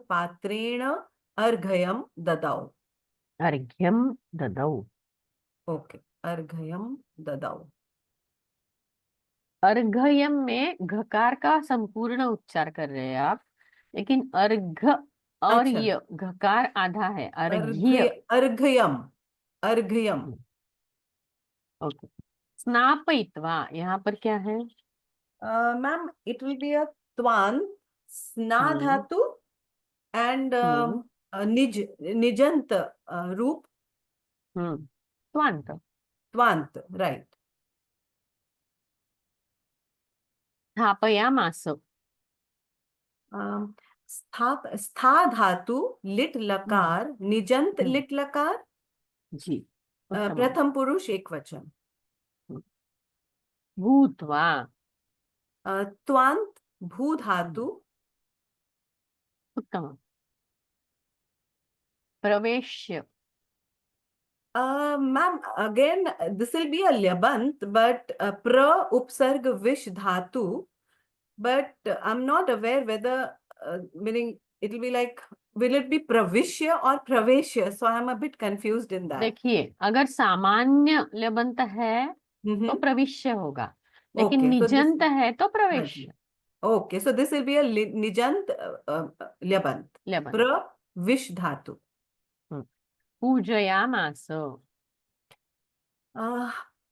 पात्रेण अर्घ्यं ददौ. अर्घ्यम ददौ. ओके. अर्घ्यं ददौ. अर्घयम में घकार का संपूर्ण उच्चार कर रहे हैं आप, लेकिन अर्घ और अच्छा. य घकार आधा है. अर्घ्य. अर्घ्यम. ओके. स्नापयित्वा यहाँ पर क्या है? Ma'am it will be a त्वान स्ना धातु एंड निजंत रूप त्वांत. त्वांत. राइट. स्थापयामास. स्था धातु लिट लकार निजंत लिट लकार. जी. प्रथम पुरुष एक वचन. भूत्वा. त्वांत भू धातु. उत्तम. प्रवेश्य. Ma'am, again, this will be a lyabant, but pra upsarg vish dhatu, but I'm not aware whether, meaning it will be like, will it be pravishya or praveshya? So I'm a bit confused in that. देखिए, अगर सामान्य लेबंत है तो प्रविश्य होगा, लेकिन Okay, so निजंत है तो प्रवेश्य. Okay, so this will be a nijant lyabant. लेबंत. Pra vish dhatu. पूजयामास.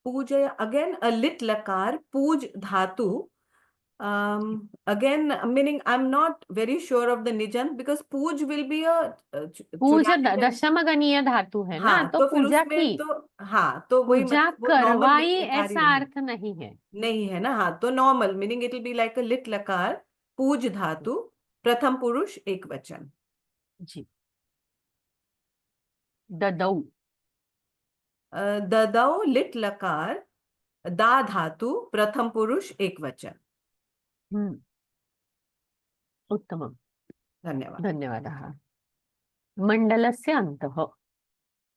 Puja, again a lit lakar, puj dhatu. Again, meaning I'm not very sure of the nijant because puj will be a पूज दशम गणीय धातु है ना, तो पूजा की. तो वही पूजा करवाई ऐसा अर्थ नहीं है. नहीं है ना. हाँ, तो normal meaning it will be like a लिट लकार पूज धातु प्रथम पुरुष एक वचन. जी. ददौ. ददौ लिट लकार दा धातु प्रथम पुरुष एक वचन. उत्तमं. धन्यवाद. धन्यवादः. मंडलस्य अन्तः.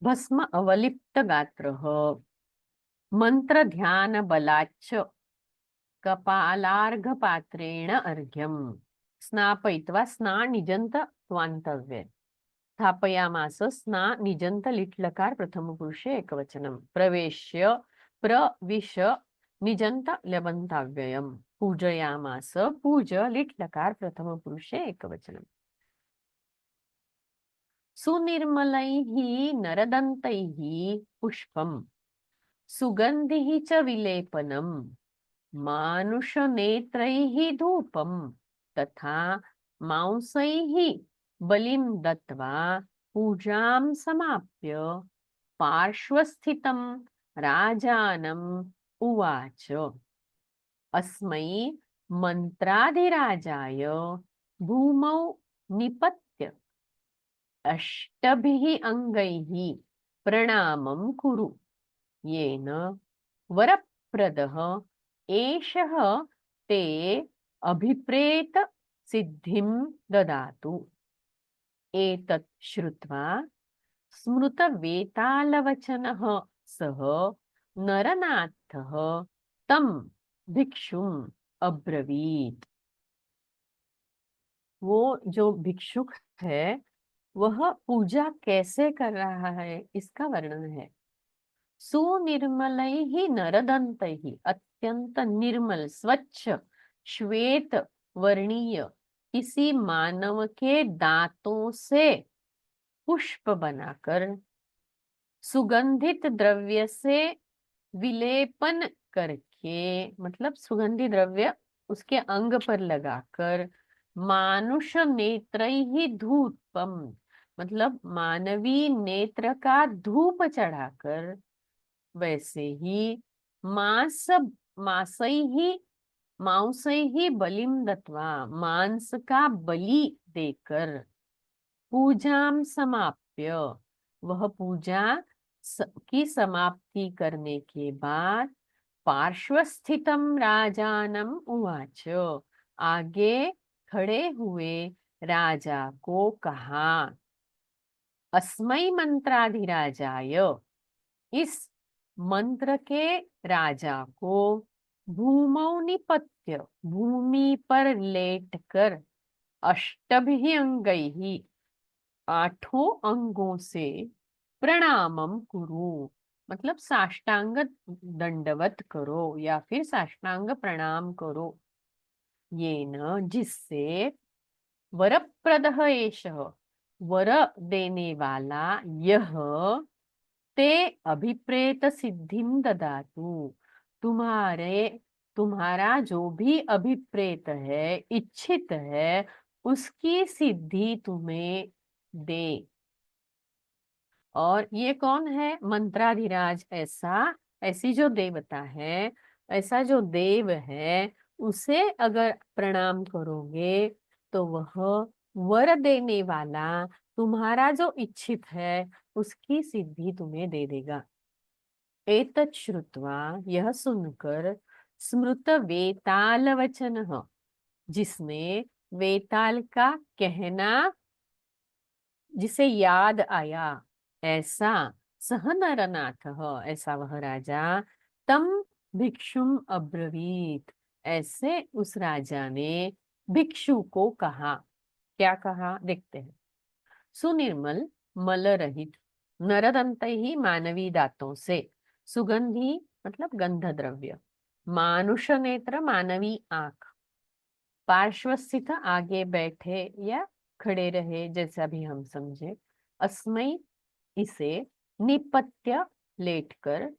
भस्म अवलिप्त गात्रः. मंत्र ध्यान बलाच्च कपालार्घ पात्रेण अर्घ्यम. स्नापयित्वा स्ना निजंत त्वान्तव्ये. स्थापयामास स्ना निजंत लिट् लकार प्रथम पुरुषे एकवचनम. प्रवेश्य प्रविश निजंत लेबंताव्ययम. पूजयामास पूज लिट् लकार प्रथम पुरुषे एकवचनम. सुनिर्मलैः नरदन्तैः पुष्पम् सुगन्धिः च विलेपनम् मानुषनेत्रैः धूपम् तथा मांसैः बलिं दत्वा पूजां समाप्य पार्श्वस्थितं राजानम् उवाच अस्मै मन्त्राधिराजाय भूमौ निपत्य अष्टभिः अङ्गैः प्रणामं कुरु येन वरप्रदः एषः ते अभिप्रेत सिद्धिं ददातु। एतत् श्रुत्वा स्मृतवेतालवचनः सः नरनाथः तं भिक्षुम् अब्रवीत्। वो जो भिक्षुक है वह पूजा कैसे कर रहा है इसका वर्णन है। सुनिर्मलैः नरदन्तैः अत्यंत निर्मल स्वच्छ श्वेत वर्णीय किसी मानव के दांतों से पुष्प बनाकर सुगंधित द्रव्य से विलेपन करके, मतलब सुगंधी द्रव्य उसके अंग पर लगाकर, मानुष नेत्रैः धूपम मतलब मानवी नेत्र का धूप चढ़ाकर, वैसे ही मांस मांसैः मांसैः बलिम दत्वा मांस का बलि देकर पूजाम समाप्य वह पूजा की समाप्ति करने के बाद पार्श्वस्थितम राजानम उवाच आगे खड़े हुए राजा को कहा अस्मै मंत्राधिराजाय इस मंत्र के राजा को भूमौ निपत्य भूमि पर लेटकर अष्टभिः अंगैः आठों अंगों से प्रणामम कुरु मतलब साष्टांग दंडवत करो या फिर साष्टांग प्रणाम करो। ये न जिससे वरप्रदः एषः वर देने वाला यह ते अभिप्रेत सिद्धिम ददातु तुम्हारा जो भी अभिप्रेत है इच्छित है उसकी सिद्धि तुम्हें दे। और ये कौन है? मंत्राधिराज ऐसी जो देवता है, ऐसा जो देव है, उसे अगर प्रणाम करोगे तो वह वर देने वाला तुम्हारा जो इच्छित है उसकी सिद्धि तुम्हें दे देगा। एतत् श्रुत्वा यह सुनकर स्मृत वेताल वचनः जिसने वेताल का कहना जिसे याद आया ऐसा सह नरनाथः ऐसा वह राजा तम भिक्षुम अब्रवीत ऐसे उस राजा ने भिक्षु को कहा। क्या कहा देखते हैं। सुनिर्मल मल रहित नरदंतैः मानवी दांतों से सुगंधी मतलब गंध द्रव्य मानुष नेत्र मानवी आंख पार्श्वस्थित आगे बैठे या खड़े रहे जैसा भी हम समझे अस्मै इसे निपत्य लेटकर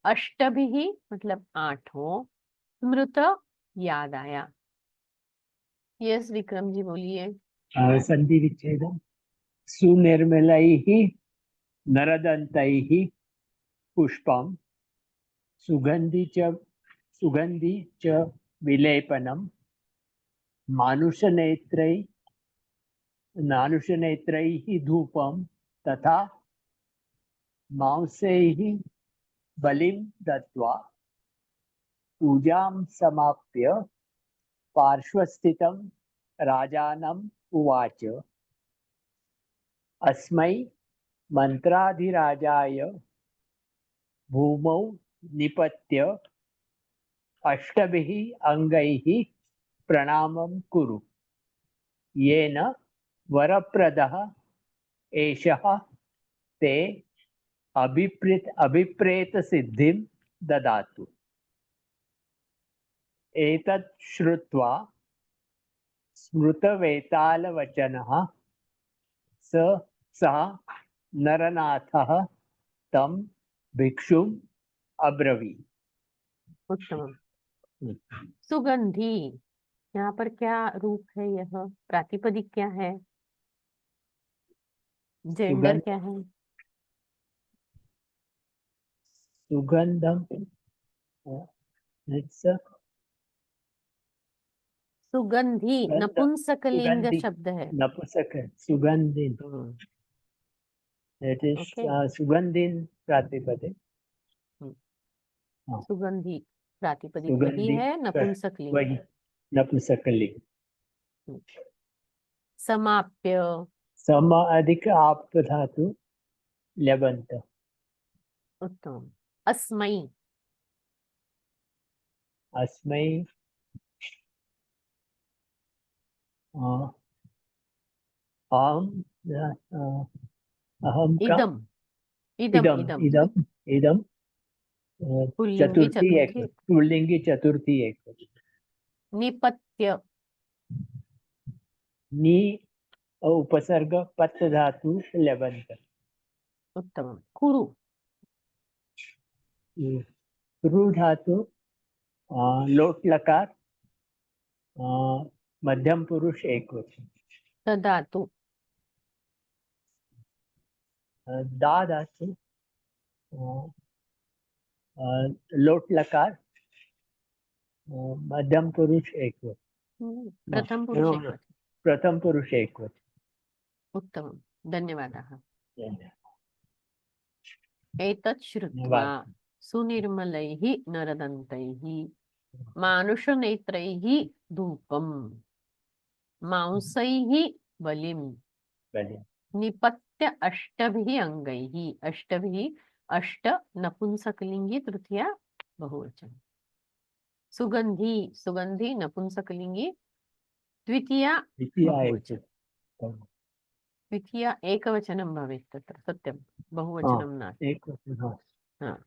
अष्टभिः मतलब आठों स्मृत याद आया। यस विक्रम जी बोलिए। संधि विच्छेदम सुनिर्मलैः नरदन्तैः पुष्पं सुगंधि च विलेपनम मानुषनेत्रैः धूपं तथा मांसैः बलिं दत्वा पूजां समाप्य पार्श्वस्थितं राजानम् उवाच अस्मै मंत्राधिराजाय भूमौ निपत्य अष्टभिः अंगैः प्रणामं कुरु येन वरप्रदः एषः ते अभिप्रेत सिद्धिं ददातु। एतत् श्रुत्वा स्मृतवेतालवचनः सः नरनाथः तं भिक्षुम् अब्रवीत्। उत्तम। सुगंधी यहाँ पर क्या रूप है? यह प्रातिपदिक क्या है? जेंडर क्या है? सुगंधम it's a सुगंधी गंध, नपुंसकलिंग सुगंधी, शब्द है। नपुंसक है, सुगंधिन, it is Okay. सुगंधिन प्रातिपदिक, हाँ। सुगंधी प्रातिपदिक वही सुगंधी है, नपुंसकलिंग वही है। नपुंसकलिंग। समाप्य सम अधिक आप धातु ल्यबंत। उत्तम। अस्मै अस्मै अहम अहम का इदम इदम इदम इदम इदम इदम पुल्लिंगी चतुर्थी एक चतुर्थी। पुल्लिंगी चतुर्थी एक निपत्य नी उपसर्ग पत् धातु ल्यबंत। उत्तम। कुरु क्रू धातु लोट लकार मध्यम पुरुष एक वचन। ददातु दा धातु लोट लकार मध्यम पुरुष एक वचन। प्रथम पुरुष no, एकवचन। प्रथम पुरुष एक वचन। उत्तमं धन्यवादाः। धन्यवाद। एतत् श्रुत्वा धन्यवाद। सुनिर्मलैः नरदन्तैः मानुषनेत्रैः धूपम् मांसैः बलिं बढ़िया। निपत्य अष्टभिः अङ्गैः। अष्टभिः अष्ट नपुंसकलिंगी तृतीया बहुवचन। सुगंधी सुगंधी नपुंसकलिंगी द्वितीया द्वितीया बहुवचन। द्वितीया एकवचनं भवेत् तत्र सत्यं बहुवचनं नास्ति। एक वचन। हाँ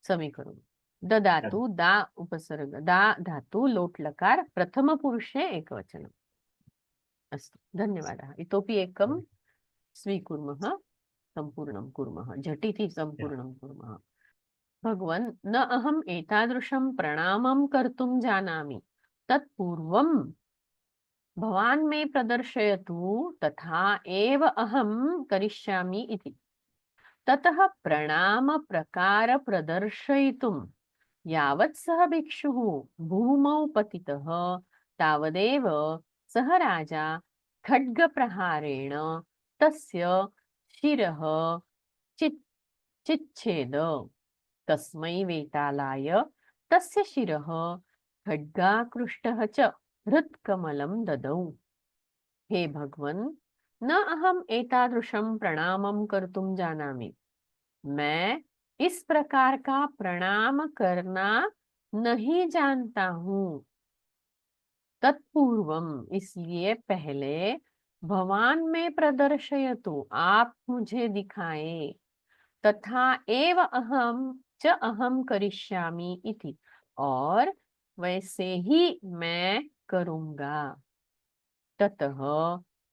समीकरणं। ददातु दा उपसर्ग दा धातु लोट लकार प्रथम पुरुषे एकवचनम्। अस्तु धन्यवादः। इतोपि एकं स्वीकुर्मः, सम्पूर्णं कुर्मः, झटिति सम्पूर्णं कुर्मः। भगवन् न अहम् एतादृशं प्रणामं कर्तुं जानामि, तत्पूर्वं भवान् मे प्रदर्शयतु, तथा एव अहं करिष्यामि इति। ततः प्रणाम प्रकार प्रदर्शयितुं यावत् सः भिक्षुः भूमौ पतितः तावदेव सः राजा खड्गप्रहारेण तस्य शिरः चिच्छेद। तस्मै वेतालाय तस्य शिरः खड्गाकृष्टः च हृत्कमलं ददौ। हे भगवन् न अहम् एतादृशं प्रणामं कर्तुं जानामि। मैं इस प्रकार का प्रणाम करना नहीं जानता हूँ। तत्पूर्वम इसलिए पहले भवान में प्रदर्शयतु आप मुझे दिखाए। तथा एव अहम करिष्यामि इति और वैसे ही मैं करूँगा। ततः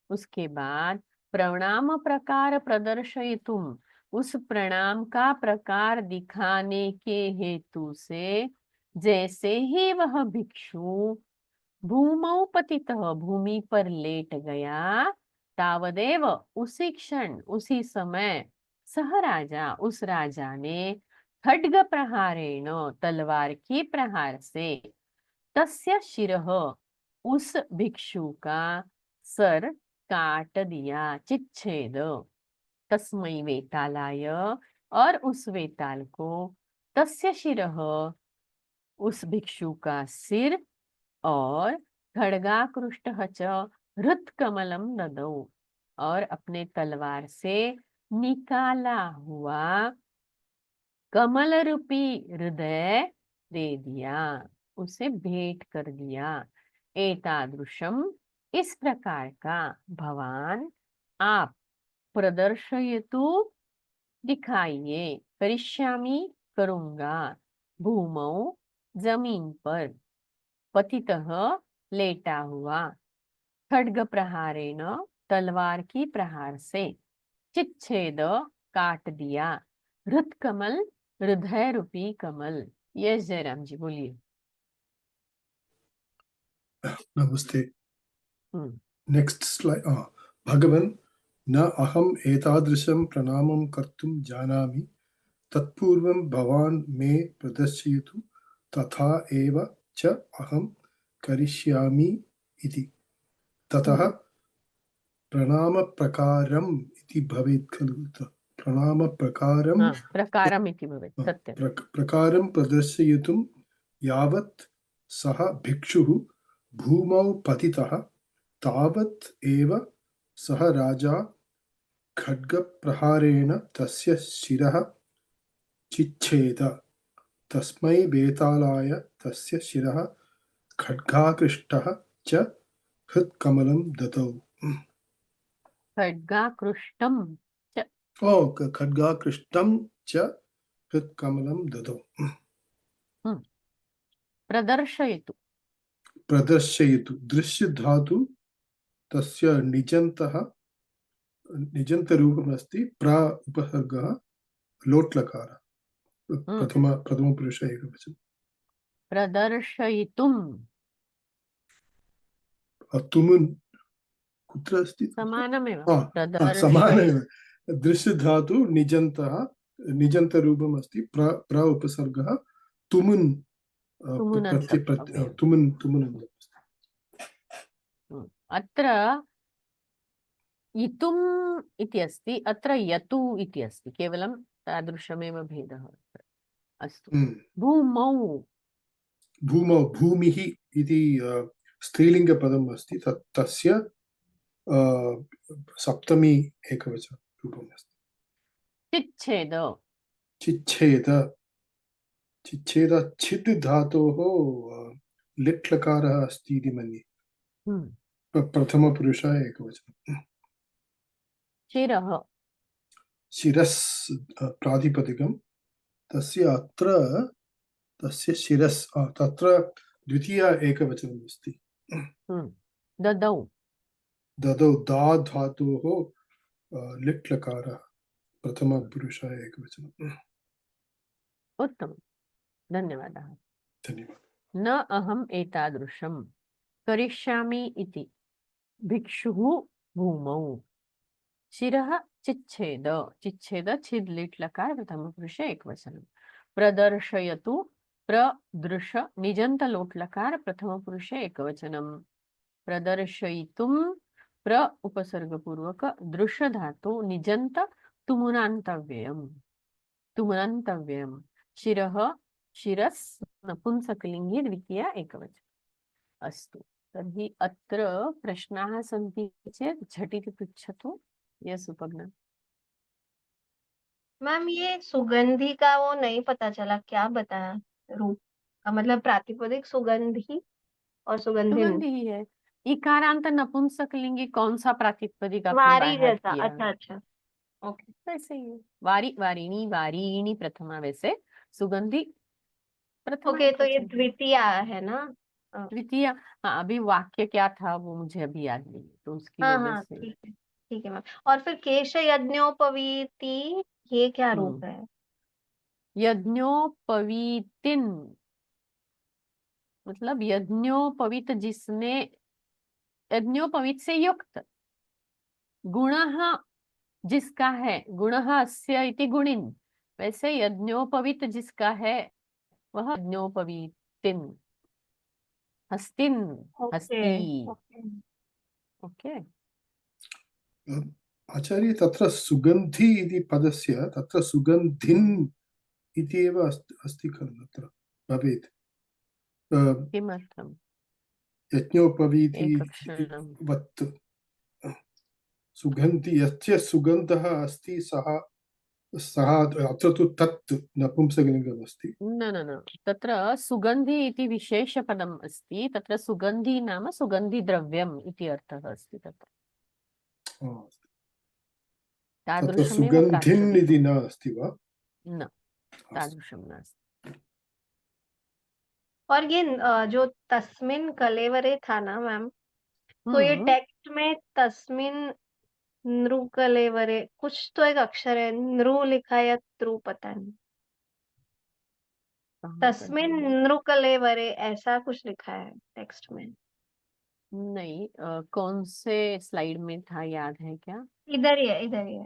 उसके बाद प्रणाम प्रकार प्रदर्शयितुम उस प्रणाम का प्रकार दिखाने के हेतु से जैसे ही वह भिक्षु भूमौ पतितः भूमि पर लेट गया तावदेव उसी क्षण उसी समय सह राजा उस राजा ने खड्ग प्रहारेण तलवार की प्रहार से तस्य शिरः उस भिक्षु का सर काट दिया चिच्छेद। तस्मै वेतालाय और उस वेताल को तस्य शिरः उस भिक्षु का सिर और खड्गाकृष्टः च हृत्कमलं ददौ और अपने तलवार से निकाला हुआ कमल रूपी हृदय दे दिया, उसे भेंट कर दिया। एतादृशम इस प्रकार का भवान आप प्रदर्शयतु दिखाइए करिष्यामि करूंगा भूमौ जमीन पर पतितः लेटा हुआ खड्ग प्रहारेण तलवार की प्रहार से चिच्छेद काट दिया हृत्कमल हृदय रूपी कमल। यस जयराम जी बोलिए। नमस्ते। हम्म, नेक्स्ट स्लाइड। भगवन् न अहम् एतादृशं प्रणामं कर्तुं जानामि, तत्पूर्वं भवान् मे प्रदर्शयतु तथा एव च अहं करिष्यामि इति। ततः प्रणामप्रकारम् इति भवेत् खलु। प्रणामप्रकारं प्रकारम् इति भवेत्, सत्यं। प्रकारं प्रदर्शयितुं यावत् सः भिक्षुः भूमौ पतितः तावत् एव सः राजा खड्गप्रहारेण तस्य शिरः चिच्छेद। तस्मै बेतालाय तस्य शिरः खड्गाकृष्टः च हृत्कमलं ददौ। खड्गाकृष्टं च खड्गाकृष्टं च हृत्कमलं ददौ। प्रदर्शयतु। प्रदर्शयतु दृश्यधातु तस्य निजन्तरूपमस्ति प्र उपसर्गः लोट्लकारः प्रथमपुरुष एकवचनं। प्रदर्शयितुं तुमुन् कुत्र अस्ति? समानमेव। समानमेव। दृश्यधातु निजन्तरूपम् अस्ति प्र उपसर्गः तुमुन् तुमुन्। अत्र इतुम् इति अस्ति, अत्र यतु इति अस्ति, केवलं तादृशमेव भेदः अस्तु। भूमौ भूमिः इति स्त्रीलिङ्गपदम् अस्ति, तस्य सप्तमी एकवचनरूपम् अस्ति। चिच्छेद चिच्छेद छिद् धातोः लिट् लकारः अस्ति इति मन्ये। प्रथमपुरुष एकवचनं। शिरः शिरस् प्रातिपदिकं तस्य अत्र तस्य शिरस् तत्र द्वितीय एकवचनम् अस्ति। ददौ ददौ दा धातोः लिट् लकारः प्रथमपुरुष एकवचनम्। उत्तमं, धन्यवादः। धन्यवादः। न अहम् एतादृशं करिष्यामि इति। भिक्षुः भूमौ शिरः चिच्छेद छिद् लिट् लकार प्रथमपुरुषे एकवचनं। प्रदर्शयतु प्रदृश निजन्त लोट् लकार प्रथमपुरुषे एकवचनं। प्रदर्शयितुं प्र उपसर्गपूर्वक दृश धातु निजन्त तुमुनन्तव्ययम्। शिरः शिरस् नपुंसकलिङ्गे द्वितीय एकवचनम्। अस्तु, तर्हि अत्र प्रश्नाः सन्ति चेत् झटिति पृच्छतु। यस उपज्ञा। मैम ये सुगंधी का वो नहीं पता चला, क्या बताया रूप का, मतलब प्रातिपदिक सुगंधी और सुगंधिन। सुगंधी ही है। इकारांत नपुंसकलिंगी कौन सा प्रातिपदिक आपने वारी बाय हार्ट जैसा। किया? अच्छा ओके, वैसे ही है। वारी वारिणी वारिणी प्रथमा, वैसे सुगंधी प्रथमा ओके। तो ये एकवचन है। द्वितीय है ना? द्वितीय। हाँ, अभी वाक्य क्या था वो मुझे अभी याद नहीं है, तो उसकी हाँ वजह हाँ से। ठीक है मैम। और फिर केश यज्ञोपवीति, ये क्या रूप है? यज्ञोपवीतिन मतलब यज्ञोपवीत, जिसने यज्ञोपवीत से युक्त, गुणः जिसका है, गुणः अस्य इति गुणिन्, वैसे यज्ञोपवीत जिसका है वह यज्ञोपवीतिन। हस्तिन हस्ती। ओके। आचार्य तत्र सुगन्धि इति पदस्य तत्र सुगन्धिन् इति एव अस्ति खलु, तत्र भवेत्। किमर्थम्? यज्ञोपवीति एकक्षणं। वत् सुगन्धि, यस्य सुगन्धः अस्ति सः अत्र तु तत् नपुंसकलिङ्गम् अस्ति। न तत्र सुगन्धि इति विशेषपदम् अस्ति, तत्र सुगन्धि नाम सुगन्धिद्रव्यम् इति अर्थः अस्ति तत्र। तत्र सुगन्धिन् इति न अस्ति वा? न, तादृशं नास्ति। और ये जो तस्मिन कलेवरे था ना मैम, तो ये टेक्स्ट में तस्मिन नृ कलेवरे कुछ तो एक अक्षर है, नृ लिखा है या त्रु, पता नहीं। तस्मिन नृ कलेवरे ऐसा कुछ लिखा है टेक्स्ट में। नहीं, कौन से स्लाइड में था, याद है क्या? इधर ही है,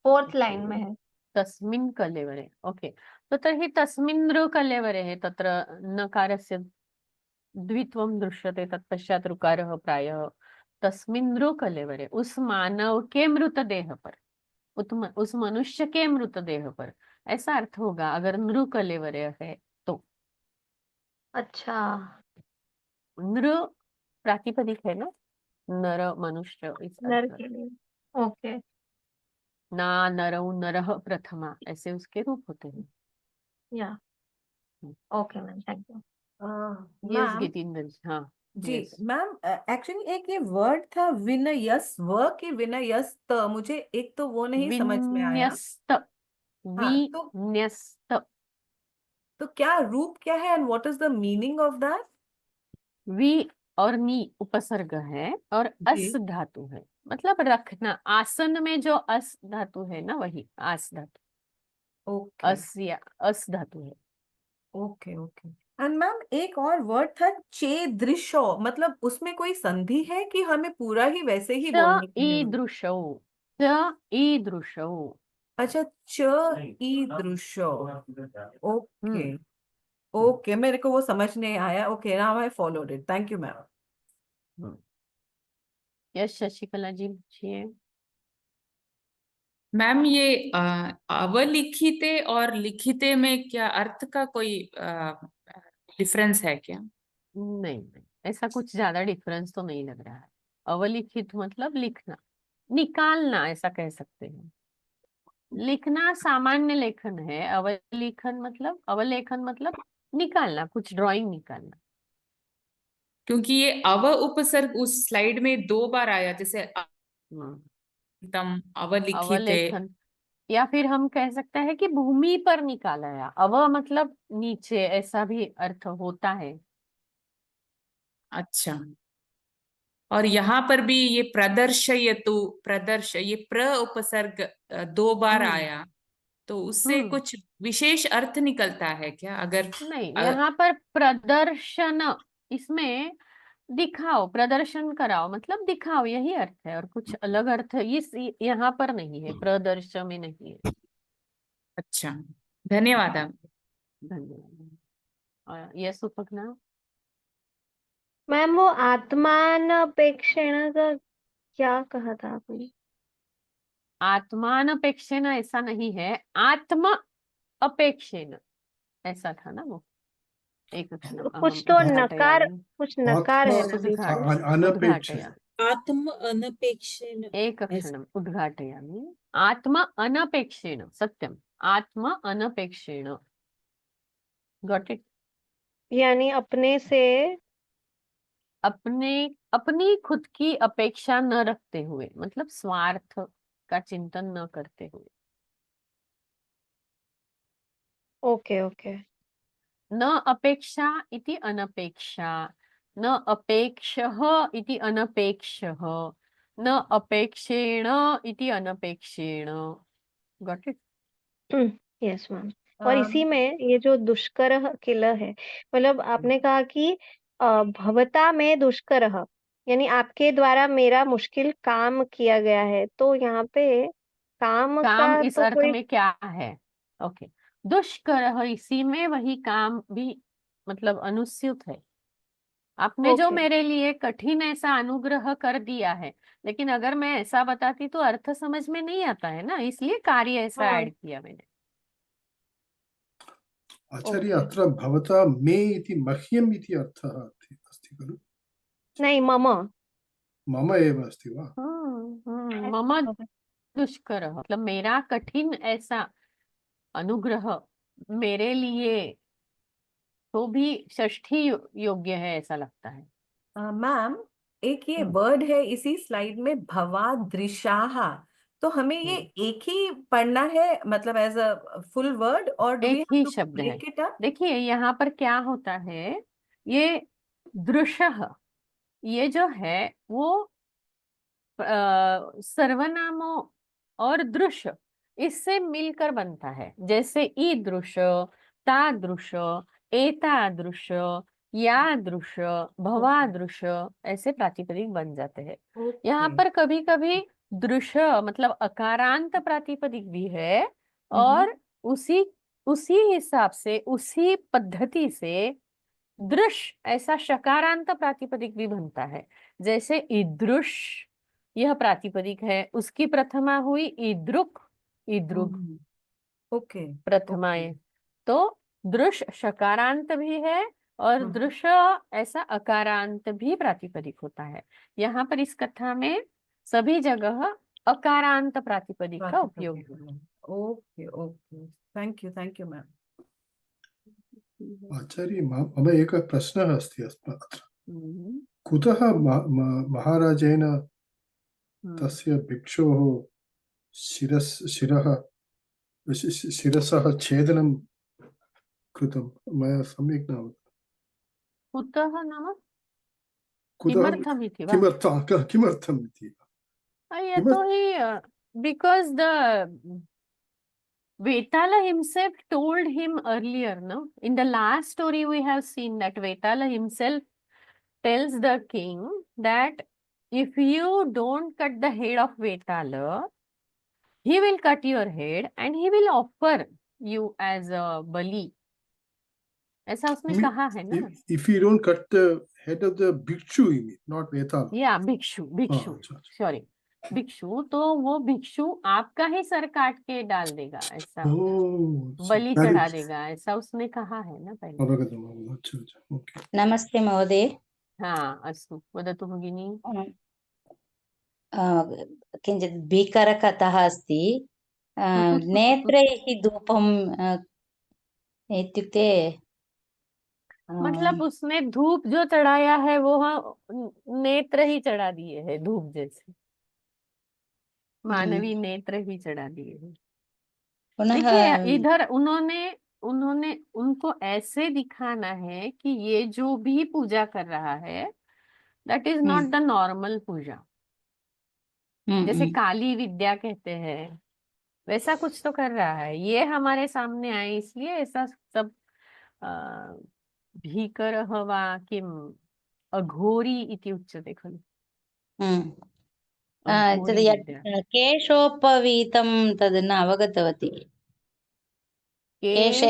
4th लाइन में है। तस्मिन् कलेवरे ओके तो तर्हि तस्मिन् ऋ कलेवरे तत्र नकारस्य द्वित्वं दृश्यते तत्पश्चात् ऋकारः प्रायः तस्मिन् ऋ कलेवरे उस मानव के मृतदेह पर उस मनुष्य के मृतदेह पर ऐसा अर्थ होगा अगर नृ कलेवरे है तो। अच्छा नृ प्रातिपदिक है ना, नर मनुष्य इस नर अर्थ के लिए ओके ना नरौ नरः प्रथमा ऐसे उसके रूप होते हैं। या hmm. Okay ma'am thank you yes ma'am Jitendra ji, हाँ जी यस मैम एक्चुअली एक ये वर्ड था विनयस व की विनयस्त, मुझे एक तो वो नहीं समझ में आया। विन्यस्त हाँ विन्यस्त तो क्या रूप क्या है and what is the meaning of that? वी और नी उपसर्ग है और अस जी धातु है, मतलब रखना, आसन में जो अस धातु है ना वही आस धातु, ओके अस या अस धातु है। Okay okay. एंड मैम एक और वर्ड था चेदृशो, मतलब उसमें कोई संधि है कि हमें पूरा ही वैसे ही बोलने के लिए? ईदृशौ च ईदृशौ अच्छा च ईदृशो, ओके हम्म ओके, मेरे को वो समझ नहीं आया। Okay now I followed it, thank you ma'am. Hmm. Yes Shashikala ji पूछिए। मैम ये अवलिखिते और लिखिते में क्या अर्थ का कोई डिफरेंस है क्या? नहीं नहीं ऐसा कुछ ज्यादा डिफरेंस तो नहीं लग रहा है। अवलिखित मतलब लिखना, निकालना ऐसा कह सकते हैं। लिखना सामान्य लेखन है, अवलेखन मतलब निकालना, कुछ ड्राइंग निकालना। क्योंकि ये अव उपसर्ग उस स्लाइड में 2 बार आया, जैसे हम्म, तम अवलिखिते। अवलेखन या फिर हम कह सकते हैं कि भूमि पर निकाला है, अव मतलब नीचे, ऐसा भी अर्थ होता है। अच्छा, और यहाँ पर भी ये प्रदर्शयतु, ये प्र उपसर्ग 2 बार हम्म आया, तो उससे हम्म कुछ विशेष अर्थ निकलता है क्या? अगर नहीं, अ, यहाँ पर प्रदर्शन, इसमें दिखाओ, प्रदर्शन कराओ मतलब दिखाओ, यही अर्थ है, और कुछ अलग अर्थ इस यहाँ पर नहीं है, प्रदर्शन में नहीं है। अच्छा, धन्यवाद मैम। धन्यवाद। और यस उपज्ञा। मैम वो आत्मानपेक्षेण का क्या कहा था आपने? आत्मानपेक्षेण ऐसा नहीं है, आत्म अपेक्षेण ऐसा था ना वो। एक क्षण कुछ अहम तो नकार, उद्घाटयामि। कुछ नकार है आत्मा ना बीच में। अनपेक्षित। उद्घाटयामि आत्म अनपेक्षेण एक ऐसा। क्षणम् उद्घाटयामि। आत्म अनपेक्षेण, सत्यम, आत्म अनपेक्षेण, गॉट इट। यानी अपने से अपने, अपनी खुद की अपेक्षा न रखते हुए, मतलब स्वार्थ का चिंतन न करते हुए। ओके ओके न अपेक्षा इति अनपेक्षा, न अपेक्षः इति अनपेक्षः, न अपेक्षेण इति अनपेक्षेण, गॉट इट। Yes ma'am. और इसी में ये जो दुष्करः किल है, मतलब आपने कहा कि भवता में दुष्करः, यानी आपके द्वारा मेरा मुश्किल काम किया गया है, तो यहाँ पे काम काम का इस तो अर्थ कोई में क्या है? ओके, दुष्कर इसी में वही काम भी, मतलब अनुस्यूत है। आपने जो ओके मेरे लिए कठिन ऐसा अनुग्रह कर दिया है, लेकिन अगर मैं ऐसा बताती तो अर्थ समझ में नहीं आता है ना, इसलिए कार्य ऐसा हाँ ऐड किया मैंने। आचार्य ओके अत्र भवता मे इति मह्यम् इति अर्थः अस्ति खलु? नहीं मम मम एव अस्ति वा? मम दुष्कर मतलब मेरा कठिन ऐसा अनुग्रह मेरे लिए तो भी षष्ठी योग्य है ऐसा लगता है। मैम एक ये हम्म, वर्ड है इसी स्लाइड में भवादृशाह, तो हमें ये हम्म। एक ही पढ़ना है, मतलब एज अ फुल वर्ड, और डू वी एक हैव ही टू शब्द है। Break it up? देखिए यहाँ पर क्या होता है, ये दृशः, ये जो है वो सर्वनामों और दृश्य इससे मिलकर बनता है, जैसे ईदृश, तादृश, एतादृश, यादृश, भवादृश, ऐसे प्रातिपदिक बन जाते हैं। यहाँ ओके पर कभी कभी दृश्य मतलब अकारांत प्रातिपदिक भी है, और उसी उसी हिसाब से, उसी पद्धति से दृश ऐसा शकारांत प्रातिपदिक भी बनता है। जैसे ईदृश यह प्रातिपदिक है, उसकी प्रथमा हुई ईदृक, ईदृग ओके प्रथमाएं। तो दृश शकारांत भी है और हम्म। दृश्य ऐसा अकारांत भी प्रातिपदिक होता है। यहाँ पर इस कथा में सभी जगह अकारांत प्रातिपदिक का उपयोग है। Okay okay, thank you ma'am. आचार्य मम एकः प्रश्नः अस्ति अत्र। हम्म, कुतः महाराजेन तस्य भिक्षोः शिरः शिरसः छेदनं कृतं? मया सम्यक् न अवगतं। कुतः नाम कुतः किमर्थमिति वा? किमर्थम् इति? यतोहि because the Vetala himself told him earlier, no? In the last story we have seen that Vetala himself tells the king that if you don't cut the head of Vetala, he will cut your head and he will offer you as a bali. ऐसा उसने कहा है ना? If you don't cut the head of the bhikshu, you mean, not Vetala. या भिक्षु, अच्छा। Sorry भिक्षु, तो वो भिक्षु आपका ही सर काट के डाल देगा, ऐसा बलि चढ़ा देगा, ऐसा उसने कहा है ना पहले। अवगतम्। अच्छा अच्छा, ओके। नमस्ते महोदय। हाँ अस्तु, वदतु भगिनी। किञ्चित् भीकरकथः अस्ति। नेत्रैः धूपम् इत्युक्ते मतलब उसने धूप जो चढ़ाया है वो नेत्र ही चढ़ा दिए है, धूप जैसे मानवी नेत्र ही चढ़ा दिए हैं। पुनः देखिए इधर उन्होंने उनको ऐसे दिखाना है कि ये जो भी पूजा कर रहा है that is not the normal puja, जैसे काली विद्या कहते हैं वैसा कुछ तो कर रहा है। ये हमारे सामने आए इसलिए ऐसा सब भीकर वा किम अघोरी इति उच्यते खलु। अघोरी विद्या। केशोपवीतं तद् न अवगतवती। केश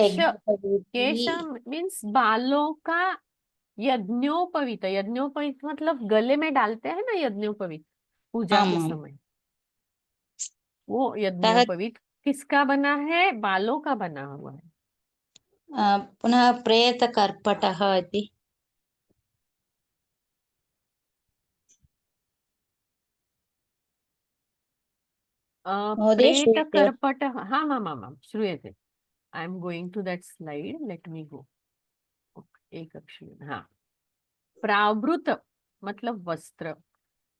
मीन्स बालों का यज्ञोपवीत। यज्ञोपवीत मतलब गले में डालते हैं ना यज्ञोपवीत पूजा के समय। वो यज्ञोपवीत किसका बना है? बालों का बना हुआ है। पुनः प्रेतकर्पटः इति प्रेतकर्पट, हाँ माम श्रूयते। I am going to that slide, let me go. एक अक्षर, हाँ। प्रावृत मतलब वस्त्र,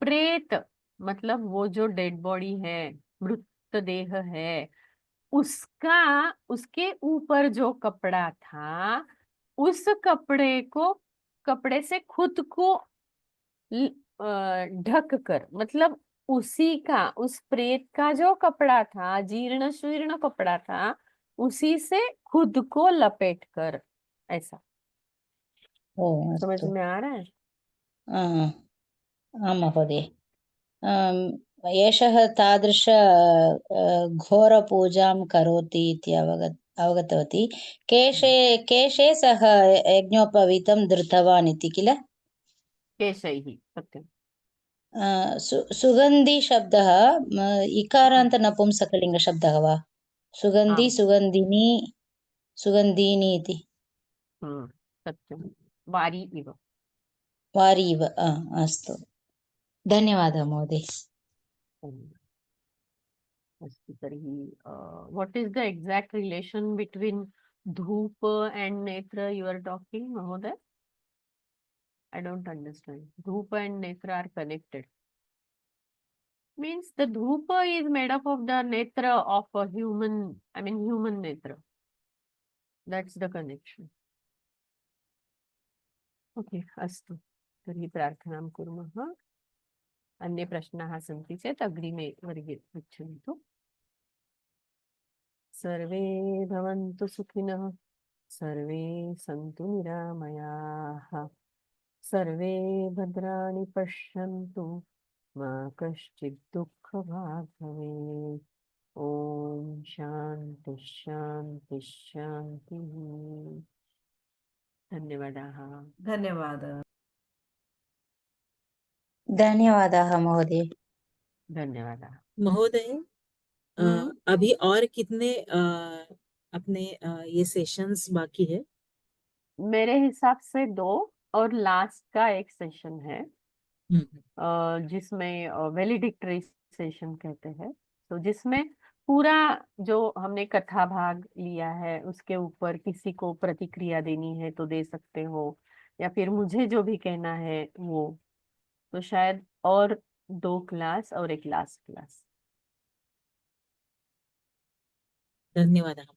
प्रेत मतलब वो जो डेड बॉडी है, मृतदेह है, उसका उसके ऊपर जो कपड़ा था उस कपड़े से खुद को ढक कर, मतलब उस प्रेत का जो कपड़ा था, जीर्ण शीर्ण कपड़ा था, उसी से खुद को लपेट कर, ऐसा। समझ में आ रहा है? आं महोदय। एषः तादृश घोरपूजां करोति इति अवगतवती। केशे सः यज्ञोपवीतं धृतवान् इति किल? केशैः, सत्यम्। सुगन्धि शब्दः इकारान्त नपुंसकलिङ्गशब्दः वा? सुगन्धि, सुगन्धिनी, सुगन्धिनी इति। सत्यं, वारी इव। वारी इव, अस्तु, धन्यवादः महोदय। अस्तु तर्हि what is the exact relation between धूप एंड नेत्र यू आर टॉकिंग महोदय? I don't understand. Dhupa and netra are connected. Means the dhupa is made up of the netra of a human, I mean human netra. That's the connection. Okay, अस्तु तर्हि प्रार्थनां कुर्मः। अन्ये प्रश्नाः सन्ति चेत् अग्रिमे वर्गे पृच्छन्तु। सर्वे भवन्तु सुखिनः, सर्वे सन्तु निरामयाः, सर्वे भद्राणि पश्यन्तु, मा कश्चित् दुःखभाग् भवेत्। ओम शांति शांति शांति। धन्यवादाः। धन्यवादः। धन्यवादाः महोदय। धन्यवादाः। महोदय हम्म, अभी और कितने अपने ये सेशंस बाकी है? मेरे हिसाब से 2 और लास्ट का एक सेशन है जिसमें वैलिडिक्टरी सेशन कहते हैं। तो जिसमें पूरा जो हमने कथा भाग लिया है उसके ऊपर किसी को प्रतिक्रिया देनी है तो दे सकते हो, या फिर मुझे जो भी कहना है वो। तो शायद और 2 क्लास और एक लास्ट क्लास। धन्यवाद।